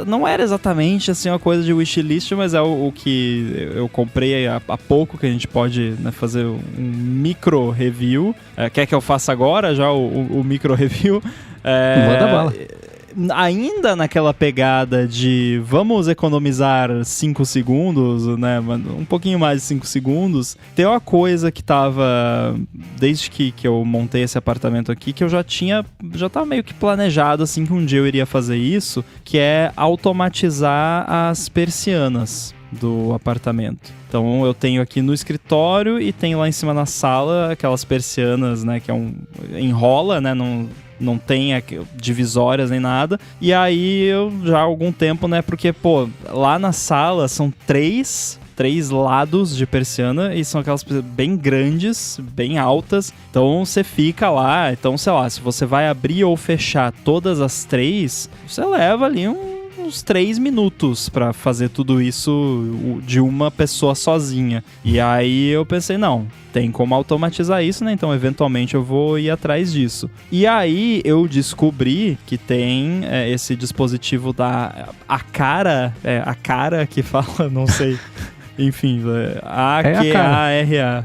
Não era exatamente assim uma coisa de wishlist, mas é o que eu comprei há pouco, que a gente pode, né, fazer um micro review. Quer que eu faça agora já o micro review? Manda bala. Ainda naquela pegada de vamos economizar 5 segundos, né? Um pouquinho mais de 5 segundos. Tem uma coisa que tava, desde que eu montei esse apartamento aqui, que eu já tava meio que planejado, assim, que um dia eu iria fazer isso, que é automatizar as persianas do apartamento. Então eu tenho aqui no escritório e tem lá em cima na sala aquelas persianas, né, que enrola, né, não tem divisórias nem nada. E aí eu já há algum tempo, né, porque, pô, lá na sala são três lados de persiana e são aquelas bem grandes, bem altas. Então você fica lá, então sei lá, se você vai abrir ou fechar todas as três, você leva ali uns 3 minutos pra fazer tudo isso de uma pessoa sozinha. E aí eu pensei, não, tem como automatizar isso, né? Então eventualmente eu vou ir atrás disso. E aí eu descobri que tem esse dispositivo da Acara, a cara que fala, não sei. Enfim,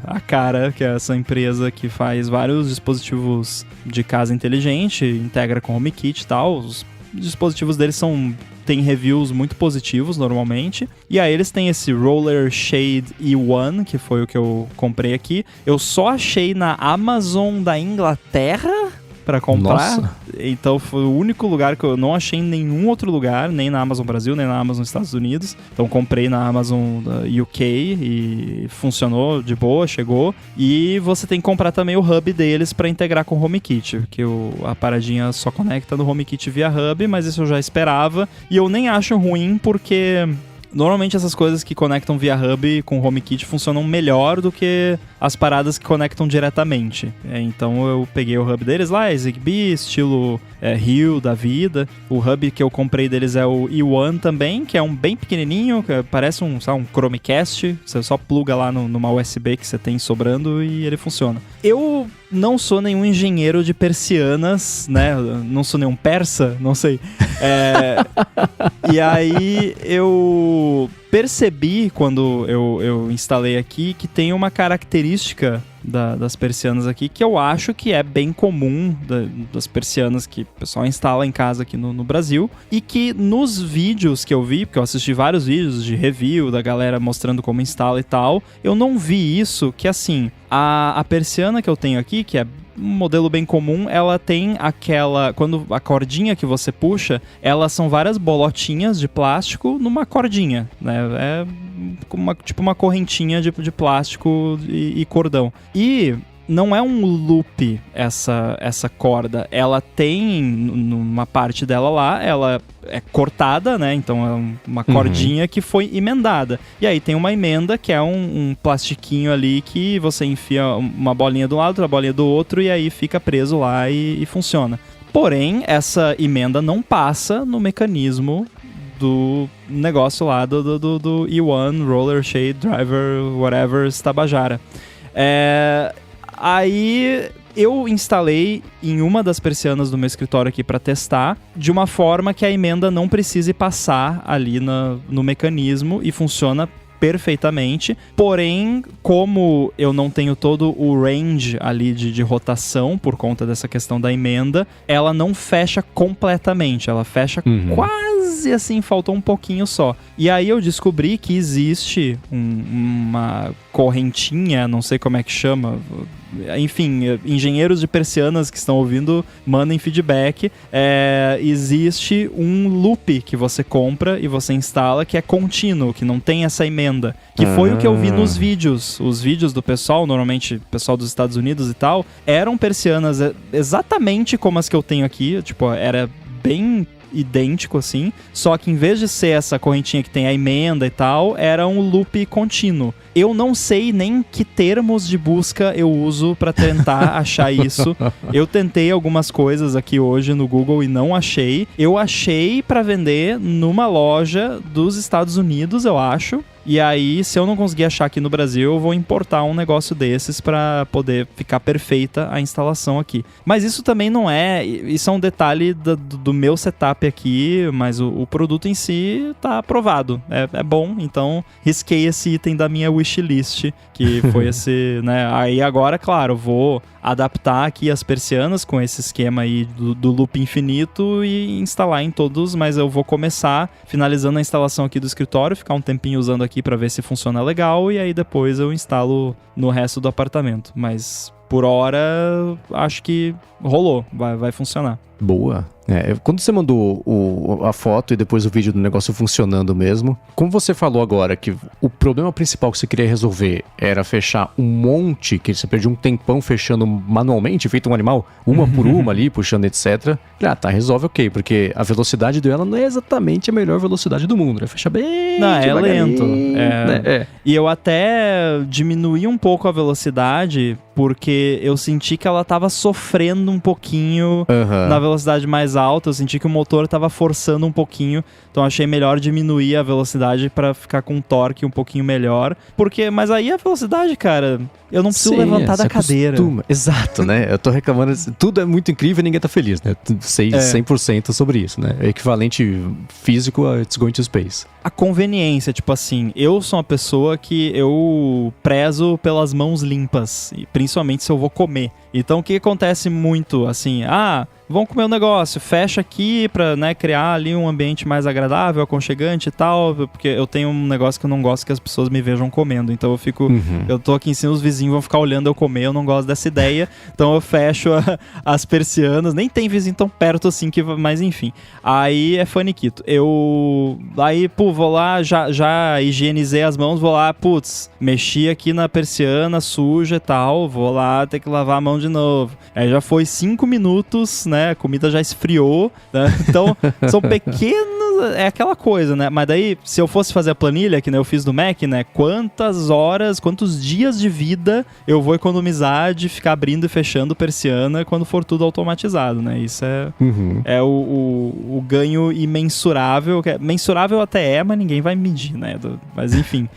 Acara, que é essa empresa que faz vários dispositivos de casa inteligente, integra com HomeKit e tal. Os dispositivos deles tem reviews muito positivos normalmente. E aí eles têm esse Roller Shade E1, que foi o que eu comprei aqui. Eu só achei na Amazon da Inglaterra pra comprar. Nossa. Então foi o único lugar que eu não achei em nenhum outro lugar, nem na Amazon Brasil, nem na Amazon Estados Unidos. Então comprei na Amazon UK e funcionou de boa, chegou. E você tem que comprar também o hub deles pra integrar com o HomeKit, que a paradinha só conecta no HomeKit via hub, mas isso eu já esperava. E eu nem acho ruim, porque normalmente essas coisas que conectam via hub com o HomeKit funcionam melhor do que as paradas que conectam diretamente. Então eu peguei o hub deles lá, é Zigbee, estilo Hue da vida. O hub que eu comprei deles é o E1 também, que é um bem pequenininho, que parece um Chromecast. Você só pluga lá numa USB que você tem sobrando e ele funciona. Eu não sou nenhum engenheiro de persianas, né? Não sou nenhum persa, não sei. E aí eu percebi, quando eu instalei aqui, que tem uma característica das persianas aqui que eu acho que é bem comum das persianas que o pessoal instala em casa aqui no Brasil, e que nos vídeos que eu vi, porque eu assisti vários vídeos de review da galera mostrando como instala e tal, eu não vi isso, que assim, a persiana que eu tenho aqui, que é um modelo bem comum, ela tem quando a cordinha que você puxa, elas são várias bolotinhas de plástico numa cordinha, né? É tipo uma correntinha de plástico e cordão. E não é um loop essa corda. Ela tem, numa parte dela lá, ela é cortada, né? Então é uma cordinha que foi emendada. E aí tem uma emenda que é um plastiquinho ali que você enfia uma bolinha de um lado, outra bolinha do outro, e aí fica preso lá e funciona. Porém, essa emenda não passa no mecanismo do negócio lá do E1 Roller Shade Driver Whatever Tabajara. Aí eu instalei em uma das persianas do meu escritório aqui para testar, de uma forma que a emenda não precise passar ali no mecanismo, e funciona perfeitamente, porém, como eu não tenho todo o range ali de rotação por conta dessa questão da emenda, ela não fecha completamente, ela fecha quase assim, faltou um pouquinho só. E aí eu descobri que existe uma correntinha, não sei como é que chama, enfim, engenheiros de persianas que estão ouvindo, mandem feedback. Existe um loop que você compra e você instala que é contínuo, que não tem essa emenda. Que foi o que eu vi nos vídeos. Os vídeos do pessoal, normalmente pessoal dos Estados Unidos e tal, eram persianas exatamente como as que eu tenho aqui. Tipo, era bem idêntico assim, só que em vez de ser essa correntinha que tem a emenda e tal, era um loop contínuo. Eu não sei nem que termos de busca eu uso pra tentar achar isso. Eu tentei algumas coisas aqui hoje no Google e não achei. Eu achei pra vender numa loja dos Estados Unidos, eu acho. E aí, se eu não conseguir achar aqui no Brasil, eu vou importar um negócio desses pra poder ficar perfeita a instalação aqui. Mas isso também não é... Isso é um detalhe do meu setup aqui, mas o produto em si tá aprovado. É bom, então risquei esse item da minha wishlist, que foi esse, né? Aí agora, claro, vou adaptar aqui as persianas com esse esquema aí do loop infinito e instalar em todos, mas eu vou começar finalizando a instalação aqui do escritório, ficar um tempinho usando aqui pra ver se funciona legal e aí depois eu instalo no resto do apartamento. Mas por hora, acho que rolou, vai funcionar. Boa. Quando você mandou a foto e depois o vídeo do negócio funcionando mesmo, como você falou agora que o problema principal que você queria resolver era fechar um monte, que você perdeu um tempão fechando manualmente, feito um animal, uma por uma ali, puxando, etc. Resolve ok, porque a velocidade dela não é exatamente a melhor velocidade do mundo, né? Fecha bem é lento. E eu até diminuí um pouco a velocidade, porque eu senti que ela tava sofrendo um pouquinho na velocidade mais alta, eu senti que o motor tava forçando um pouquinho, então achei melhor diminuir a velocidade pra ficar com um torque um pouquinho melhor, mas aí a velocidade, cara, eu não preciso levantar da cadeira. Exato, né? Eu tô reclamando, tudo é muito incrível e ninguém tá feliz, né? Sei 100% sobre isso, né? É equivalente físico a It's Going to Space. A conveniência, tipo assim, eu sou uma pessoa que eu prezo pelas mãos limpas, principalmente se eu vou comer. Então o que acontece muito, assim, vamos comer um negócio, fecha aqui pra, né, criar ali um ambiente mais agradável, aconchegante e tal, porque eu tenho um negócio que eu não gosto que as pessoas me vejam comendo, então eu fico, eu tô aqui em cima, os vizinhos vão ficar olhando eu comer, eu não gosto dessa ideia, então eu fecho as persianas, nem tem vizinho tão perto assim, mas enfim, aí é faniquito. Vou lá, já higienizei as mãos, vou lá, mexi aqui na persiana suja e tal, vou lá ter que lavar a mão de novo. Aí já foi 5 minutos, né? A comida já esfriou, né? Então, são pequenos... É aquela coisa, né? Mas daí, se eu fosse fazer a planilha, que eu fiz do Mac, né? Quantos dias de vida eu vou economizar de ficar abrindo e fechando persiana quando for tudo automatizado, né? Isso é o ganho imensurável. Mensurável até mas ninguém vai medir, né? Mas enfim,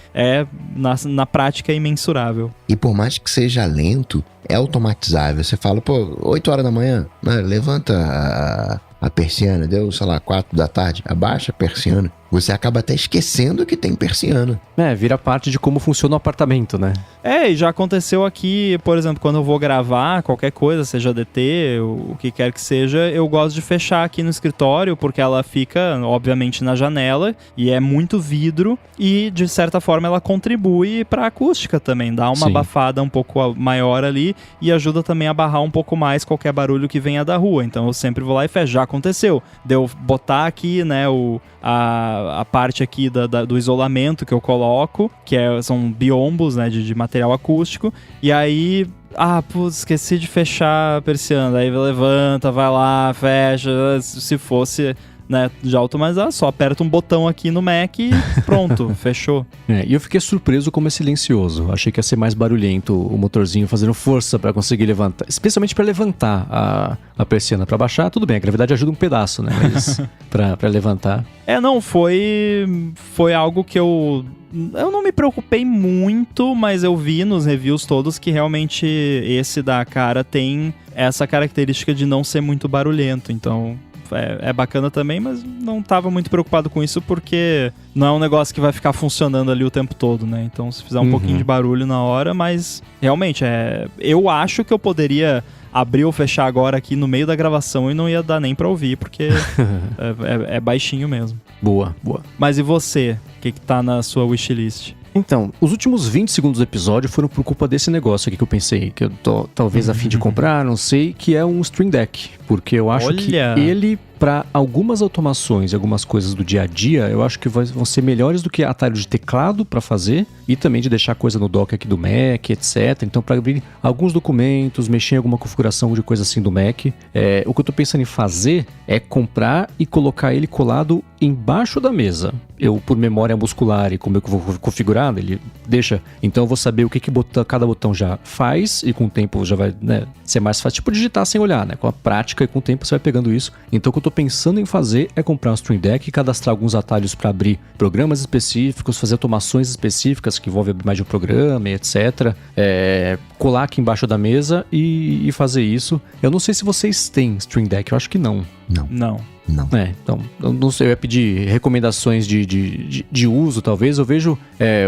na prática é imensurável. E por mais que seja lento, é automatizável. Você fala, 8 horas da manhã, né? Levanta a persiana, deu, 4 da tarde, abaixa a persiana. Você acaba até esquecendo que tem persiana. Vira parte de como funciona o apartamento, né? E já aconteceu aqui, por exemplo, quando eu vou gravar qualquer coisa, seja DT, o que quer que seja, eu gosto de fechar aqui no escritório, porque ela fica, obviamente, na janela, e é muito vidro, e de certa forma ela contribui para a acústica também, dá uma abafada um pouco maior ali, e ajuda também a barrar um pouco mais qualquer barulho que venha da rua. Então eu sempre vou lá e fecho. Já aconteceu de eu botar aqui, né, a parte aqui do isolamento que eu coloco, que são biombos, né, de material acústico, e aí, esqueci de fechar a persiana, aí levanta, vai lá, fecha, se fosse, né, de automatizar, só aperta um botão aqui no Mac e pronto, fechou. E eu fiquei surpreso como é silencioso. Achei que ia ser mais barulhento o motorzinho fazendo força pra conseguir levantar, especialmente pra levantar a persiana. Pra baixar, tudo bem, a gravidade ajuda um pedaço, né, mas pra levantar... Não, foi algo que eu não me preocupei muito, mas eu vi nos reviews todos que realmente esse da Cara tem essa característica de não ser muito barulhento, então é bacana também, mas não tava muito preocupado com isso porque não é um negócio que vai ficar funcionando ali o tempo todo, né? Então se fizer um pouquinho de barulho na hora, mas realmente eu acho que eu poderia abrir ou fechar agora aqui no meio da gravação e não ia dar nem pra ouvir, porque é baixinho mesmo. Boa. Mas e você? O que tá na sua wishlist? Então, os últimos 20 segundos do episódio foram por culpa desse negócio aqui que eu pensei, que eu tô talvez a fim de comprar, não sei, que é um Stream Deck. Porque eu acho que ele, para algumas automações e algumas coisas do dia a dia, eu acho que vão ser melhores do que atalho de teclado para fazer e também de deixar coisa no dock aqui do Mac, etc. Então, para abrir alguns documentos, mexer em alguma configuração de coisa assim do Mac, o que eu tô pensando em fazer é comprar e colocar ele colado embaixo da mesa. Eu, por memória muscular e como eu vou configurar, ele deixa. Então, eu vou saber o que cada botão já faz e com o tempo já vai, né, ser mais fácil. Tipo, digitar sem olhar, né? Com a prática e com o tempo você vai pegando isso. Então, o que eu tô pensando em fazer é comprar um Stream Deck e cadastrar alguns atalhos para abrir programas específicos, fazer automações específicas que envolvem mais de um programa e etc. Colar aqui embaixo da mesa e fazer isso. Eu não sei se vocês têm Stream Deck, eu acho que não. Não. Então, eu não sei, eu ia pedir recomendações de uso, talvez. Eu vejo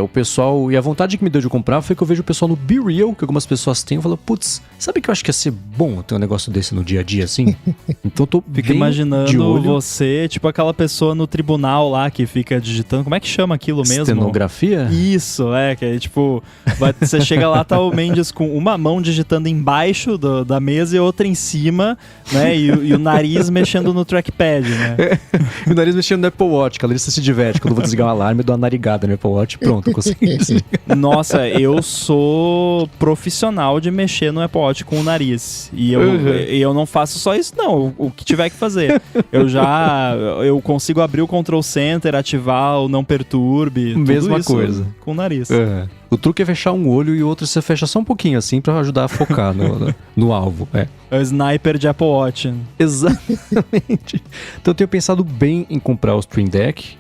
o pessoal, e a vontade que me deu de comprar foi que eu vejo o pessoal no BeReal, que algumas pessoas têm, eu falo, putz, sabe que eu acho que ia ser bom ter um negócio desse no dia a dia, assim? Então eu tô Fico imaginando você, tipo aquela pessoa no tribunal lá que fica digitando, como é que chama aquilo mesmo? Estenografia? Isso, que é tipo, você chega lá, tá o Mendes com uma mão digitando embaixo da mesa e outra em cima, né, e o nariz mexendo no trackpad. Né? E o nariz mexendo no Apple Watch, que a Larissa se diverte. Quando eu vou desligar o alarme, eu dou uma narigada no Apple Watch, pronto, eu consegui desligar. Nossa, eu sou profissional de mexer no Apple Watch com o nariz. E eu não faço só isso, não. O que tiver que fazer. Eu consigo abrir o Control Center, ativar o Não Perturbe. Mesma tudo coisa. isso com o nariz. O truque é fechar um olho e o outro você fecha só um pouquinho, assim, pra ajudar a focar no alvo. É o sniper de Apple Watch. Exatamente. Então eu tenho pensado bem em comprar o Stream Deck.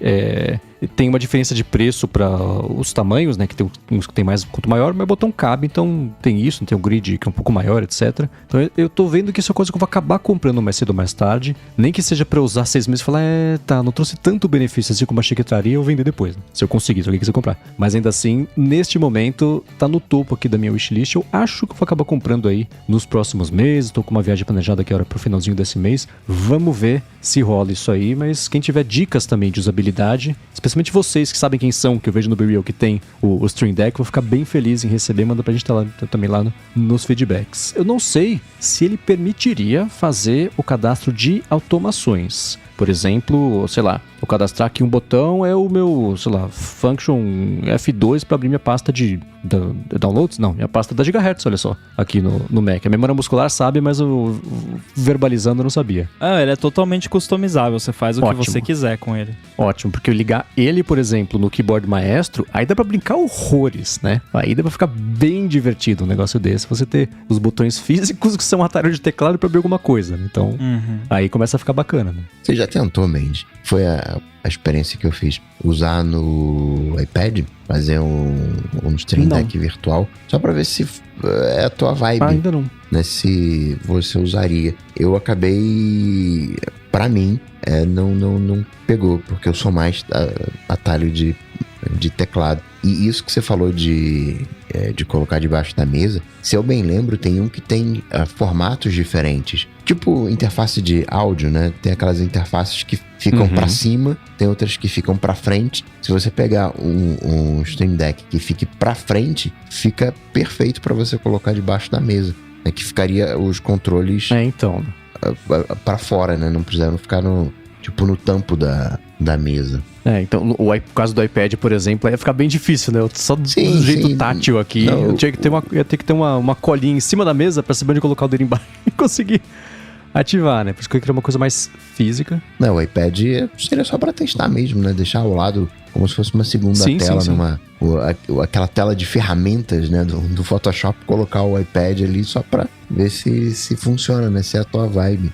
Tem uma diferença de preço para os tamanhos, né? Que tem uns que tem mais, quanto maior, mas o botão cabe, então tem isso, tem um grid que é um pouco maior, etc. Então eu tô vendo que isso é coisa que eu vou acabar comprando mais cedo ou mais tarde. Nem que seja pra usar 6 meses e falar, não trouxe tanto benefício assim como achei que traria, eu vou vender depois, né? Se eu conseguir, se alguém quiser comprar. Mas ainda assim, neste momento, tá no topo aqui da minha wishlist. Eu acho que eu vou acabar comprando aí nos próximos meses. Tô com uma viagem planejada aqui agora pro finalzinho desse mês. Vamos ver se rola isso aí, mas quem tiver dicas também de usabilidade, especialmente vocês que sabem quem são, que eu vejo no BeReal que tem o Stream Deck, vou ficar bem feliz em receber, manda pra gente também lá nos feedbacks. Eu não sei se ele permitiria fazer o cadastro de automações. Por exemplo, sei lá, eu cadastrar aqui um botão é o meu, sei lá, function F2 para abrir minha pasta de downloads? Não, minha pasta da Gigahertz, olha só, aqui no Mac. A memória muscular sabe, mas o verbalizando eu não sabia. Ele é totalmente customizável, você faz o que você quiser com ele. Ótimo, porque eu ligar ele, por exemplo, no keyboard maestro, aí dá pra brincar horrores, né? Aí dá pra ficar bem divertido um negócio desse, você ter os botões físicos que são atalho de teclado pra abrir alguma coisa, né? Então, aí começa a ficar bacana, né? Você já tentou, Mendes? Foi a experiência que eu fiz. Usar no iPad, fazer um Stream Deck virtual, só pra ver se é a tua vibe. Ainda não. Né, se você usaria. Eu acabei, pra mim, não pegou, porque eu sou mais atalho de teclado. E isso que você falou de colocar debaixo da mesa, se eu bem lembro, tem um que tem formatos diferentes. Tipo interface de áudio, né? Tem aquelas interfaces que ficam pra cima, tem outras que ficam pra frente. Se você pegar um Stream Deck que fique pra frente, fica perfeito pra você colocar debaixo da mesa. Que ficaria os controles pra fora, né? Não precisaram ficar no tampo da mesa. Então, o caso do iPad, por exemplo, ia ficar bem difícil, né? Só do jeito tátil aqui, eu tinha que ter uma colinha em cima da mesa pra saber onde colocar o dedo embaixo e conseguir ativar, né? Por isso que eu queria uma coisa mais física. Não, o iPad seria só pra testar mesmo, né? Deixar ao lado como se fosse uma segunda tela, aquela tela de ferramentas, né? Do Photoshop, colocar o iPad ali só pra ver se funciona, né? Se é a tua vibe.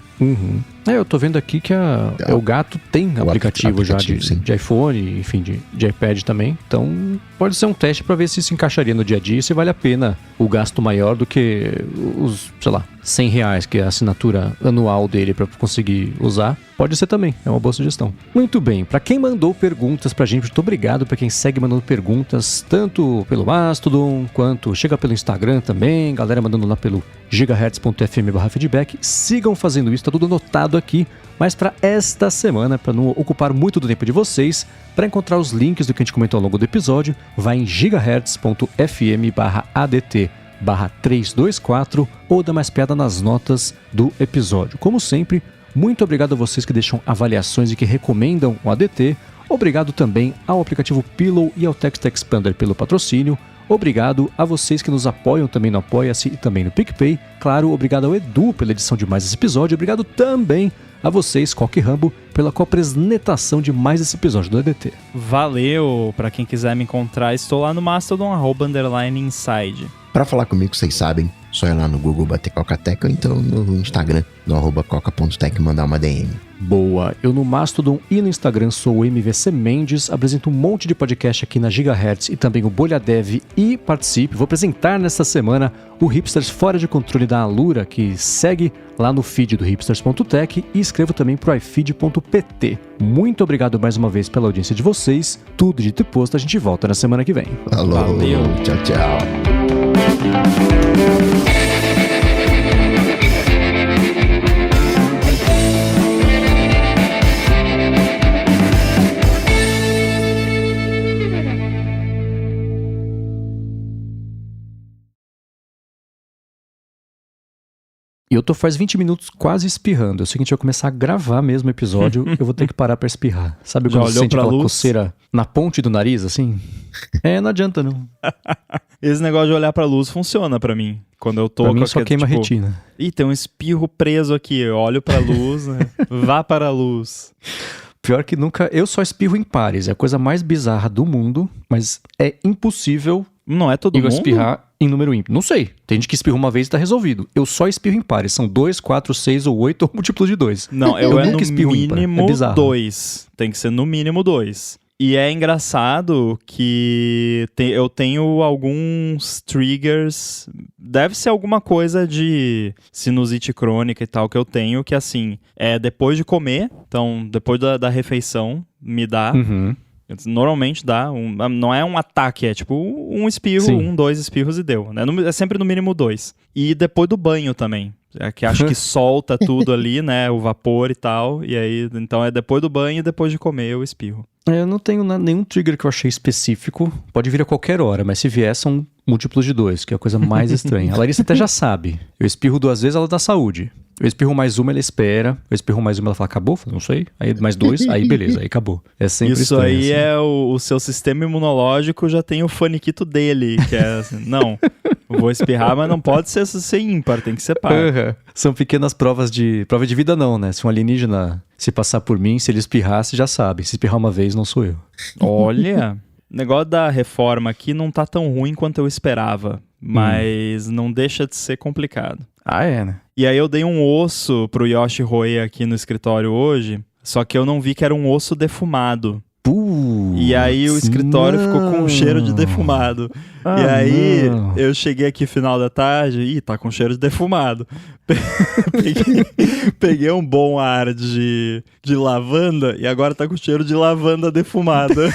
Eu tô vendo aqui que o Gato tem aplicativo já de iPhone, enfim, de iPad também. Então, pode ser um teste pra ver se se encaixaria no dia a dia e se vale a pena o gasto maior do que os, sei lá, R$100, que é a assinatura anual dele pra conseguir usar. Pode ser também, é uma boa sugestão. Muito bem, para quem mandou perguntas pra gente, muito obrigado para quem segue mandando perguntas, tanto pelo Mastodon, quanto chega pelo Instagram também, galera mandando lá pelo gigahertz.fm/feedback. Sigam fazendo isso, tá tudo anotado aqui. Mas para esta semana, para não ocupar muito do tempo de vocês, para encontrar os links do que a gente comentou ao longo do episódio, vai em gigahertz.fm/adt/324 ou dá mais piada nas notas do episódio. Como sempre, muito obrigado a vocês que deixam avaliações e que recomendam o ADT. Obrigado também ao aplicativo Pillow e ao Text Expander pelo patrocínio. Obrigado a vocês que nos apoiam também no Apoia-se e também no PicPay. Claro, obrigado ao Edu pela edição de mais esse episódio. Obrigado também a vocês, Coque e Rambo, pela coapresentação de mais esse episódio do ADT. Valeu! Pra quem quiser me encontrar, estou lá no Mastodon, @inside. Pra falar comigo, vocês sabem, só ir lá no Google bater Coca-Tech ou então no Instagram, no @coca.tech, mandar uma DM. Boa, eu no Mastodon e no Instagram sou o MVC Mendes, apresento um monte de podcast aqui na Gigahertz e também o Bolha Dev e participe. Vou apresentar nesta semana o Hipsters Fora de Controle da Alura, que segue lá no feed do hipsters.tech e escrevo também pro ifeed.pt. Muito obrigado mais uma vez pela audiência de vocês, tudo dito e posto, a gente volta na semana que vem. Falou, Valeu. Tchau, tchau. E eu tô faz 20 minutos quase espirrando. É o seguinte, eu começar a gravar mesmo o episódio, eu vou ter que parar pra espirrar. Sabe Já quando você olhou sente pra aquela luz? coceira na ponte do nariz, assim? Não adianta não. Esse negócio de olhar pra luz funciona pra mim. Quando eu tô Pra mim com só aquele, queima a tipo, retina. Ih, tem um espirro preso aqui. Eu olho pra luz, né? Vá para a luz. Pior que nunca... Eu só espirro em pares. É a coisa mais bizarra do mundo, mas é impossível Não é todo eu mundo? espirrar em número ímpar. Não sei. Tem gente que espirra uma vez e tá resolvido. Eu só espirro em pares. São 2, 4, 6 ou 8 ou múltiplos de 2. Não, eu é no nunca espirro ímpar. É mínimo bizarro. 2. Tem que ser no mínimo 2. E é engraçado que eu tenho alguns triggers. Deve ser alguma coisa de sinusite crônica e tal que eu tenho, que assim, é depois de comer, então depois da refeição, me dá. Uhum. Normalmente dá, não é um ataque, é tipo um espirro, Sim. 2 espirros e deu. Né? É sempre no mínimo 2. E depois do banho também. É que acho que solta tudo ali, né? O vapor e tal. E aí, então é depois do banho e depois de comer eu espirro. Eu não tenho nenhum trigger que eu achei específico. Pode vir a qualquer hora, mas se vier são múltiplos de 2, que é a coisa mais estranha. A Larissa até já sabe. Eu espirro 2 vezes, ela dá saúde. Eu espirro mais uma, ela espera. Eu espirro mais uma, ela fala, acabou? Eu falo, não sei. Aí mais 2, aí beleza, aí acabou. É sempre Isso estranho, aí assim. é o seu sistema imunológico já tem o faniquito dele, que é assim, não, vou espirrar, mas não pode ser ímpar, tem que ser par. Uhum. São pequenas provas de... Prova de vida não, né? Se um alienígena se passar por mim, se ele espirrar, você já sabe. Se espirrar uma vez, não sou eu. Olha, o negócio da reforma aqui não tá tão ruim quanto eu esperava, mas não deixa de ser complicado. Ah, é, né? E aí eu dei um osso pro Yoshi roer aqui no escritório hoje, só que eu não vi que era um osso defumado. E aí o escritório ficou com um cheiro de defumado. Ah, e aí não. eu cheguei aqui final da tarde, tá com cheiro de defumado. Peguei um bom ar de lavanda e agora tá com cheiro de lavanda defumada.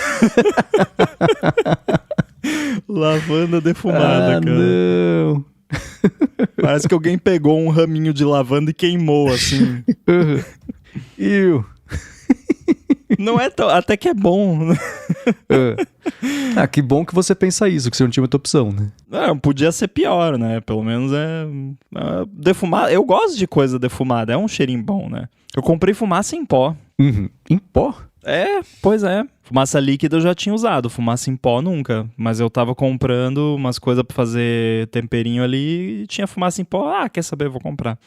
Lavanda defumada, cara. Não. Parece que alguém pegou um raminho de lavanda e queimou, assim. Iu. Não é tão... Até que é bom, né? Que bom que você pensa isso, que você não tinha muita opção, né? Podia ser pior, né? Pelo menos é defumado. Eu gosto de coisa defumada, é um cheirinho bom, né? Eu comprei fumaça em pó. Uhum. Em pó? Pois é. Fumaça líquida eu já tinha usado, fumaça em pó nunca. Mas eu tava comprando umas coisas pra fazer temperinho ali e tinha fumaça em pó. Quer saber? Eu vou comprar.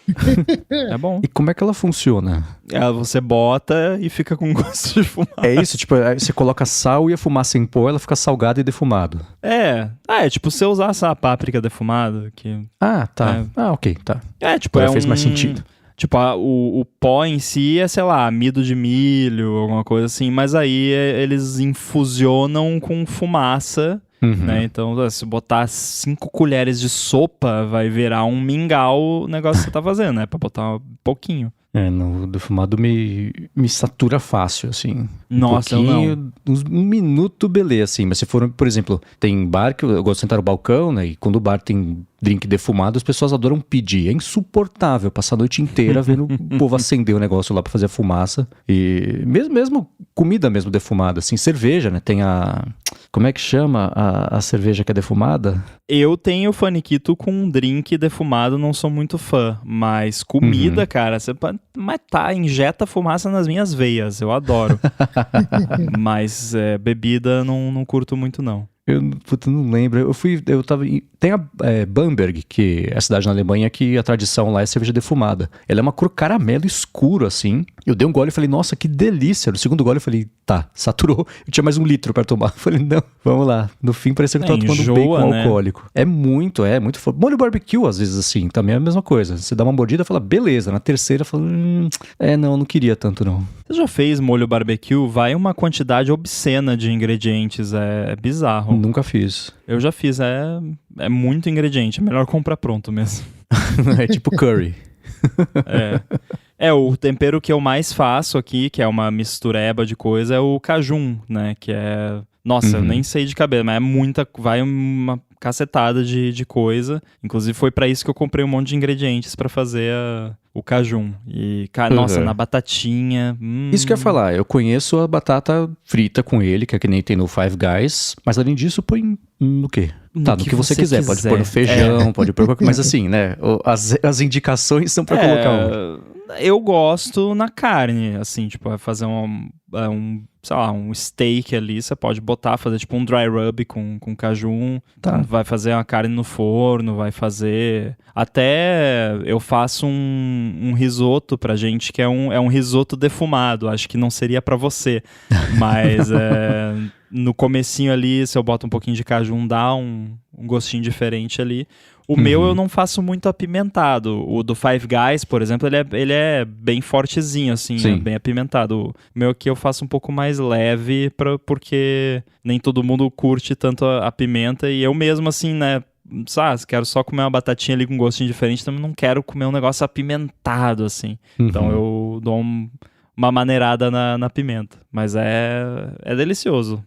É bom. E como é que ela funciona? Você bota e fica com gosto de fumaça. É isso? Tipo, aí você coloca sal e a fumaça em pó, ela fica salgada e defumado. É tipo você usar essa páprica defumada. Que... Ah, tá. Ok, tá. Tipo, Agora fez mais sentido. Tipo, o pó em si é, sei lá, amido de milho, alguma coisa assim, mas aí eles infusionam com fumaça, né? Então, se botar 5 colheres de sopa, vai virar um mingau o negócio que você tá fazendo, né? Pra botar um pouquinho. No defumado me satura fácil, assim. Nossa, eu não. Um minuto, beleza, assim. Mas se for, por exemplo, tem bar que eu gosto de sentar no balcão, né? E quando o bar tem drink defumado, as pessoas adoram pedir. É insuportável passar a noite inteira vendo o povo acender o negócio lá pra fazer a fumaça. E mesmo comida mesmo defumada, assim. Cerveja, né? Tem a... Como é que chama a cerveja que é defumada? Eu tenho faniquito com um drink defumado, não sou muito fã. Mas comida, cara, você pode matar, injeta fumaça nas minhas veias. Eu adoro. Mas bebida não curto muito, não. Eu não lembro. Tem a Bamberg, que é a cidade na Alemanha que a tradição lá é cerveja defumada. Ela é uma cor caramelo escuro, assim. Eu dei um gole e falei, nossa, que delícia. No segundo gole eu falei, tá, saturou. Eu tinha mais 1 litro pra tomar. Eu falei, não, vamos lá. No fim parecia que eu tava tomando um bacon, né? Alcoólico. É muito forte. Molho barbecue, às vezes, assim, também é a mesma coisa. Você dá uma mordida e fala, beleza. Na terceira, fala, não queria tanto, não. Você já fez molho barbecue? Vai uma quantidade obscena de ingredientes, é bizarro. Nunca fiz. Eu já fiz, é muito ingrediente, é melhor comprar pronto mesmo. É tipo curry. O tempero que eu mais faço aqui, que é uma mistureba de coisa, é o cajun, né? Que é... Nossa, eu nem sei de cabeça, mas vai uma cacetada de coisa. Inclusive foi pra isso que eu comprei um monte de ingredientes pra fazer o cajun. E, nossa, na batatinha... Isso que eu ia falar, eu conheço a batata frita com ele, que é que nem tem no Five Guys, mas além disso põe no quê? No que você quiser. Pode pôr no feijão, pode pôr qualquer... Mas assim, né, as indicações são pra colocar um... Eu gosto na carne, assim, tipo, vai fazer sei lá, um steak ali, você pode fazer tipo um dry rub com cajun, vai fazer uma carne no forno, vai fazer... Até eu faço um risoto pra gente, que é um risoto defumado, acho que não seria pra você, mas no comecinho ali, se eu boto um pouquinho de cajun, dá um gostinho diferente ali. O meu eu não faço muito apimentado. O do Five Guys, por exemplo, ele é bem fortezinho, assim, bem apimentado. O meu aqui eu faço um pouco mais leve, porque nem todo mundo curte tanto a pimenta. E eu mesmo, assim, né, quero só comer uma batatinha ali com gostinho diferente, também não quero comer um negócio apimentado, assim. Então eu dou uma maneirada na pimenta. Mas é delicioso.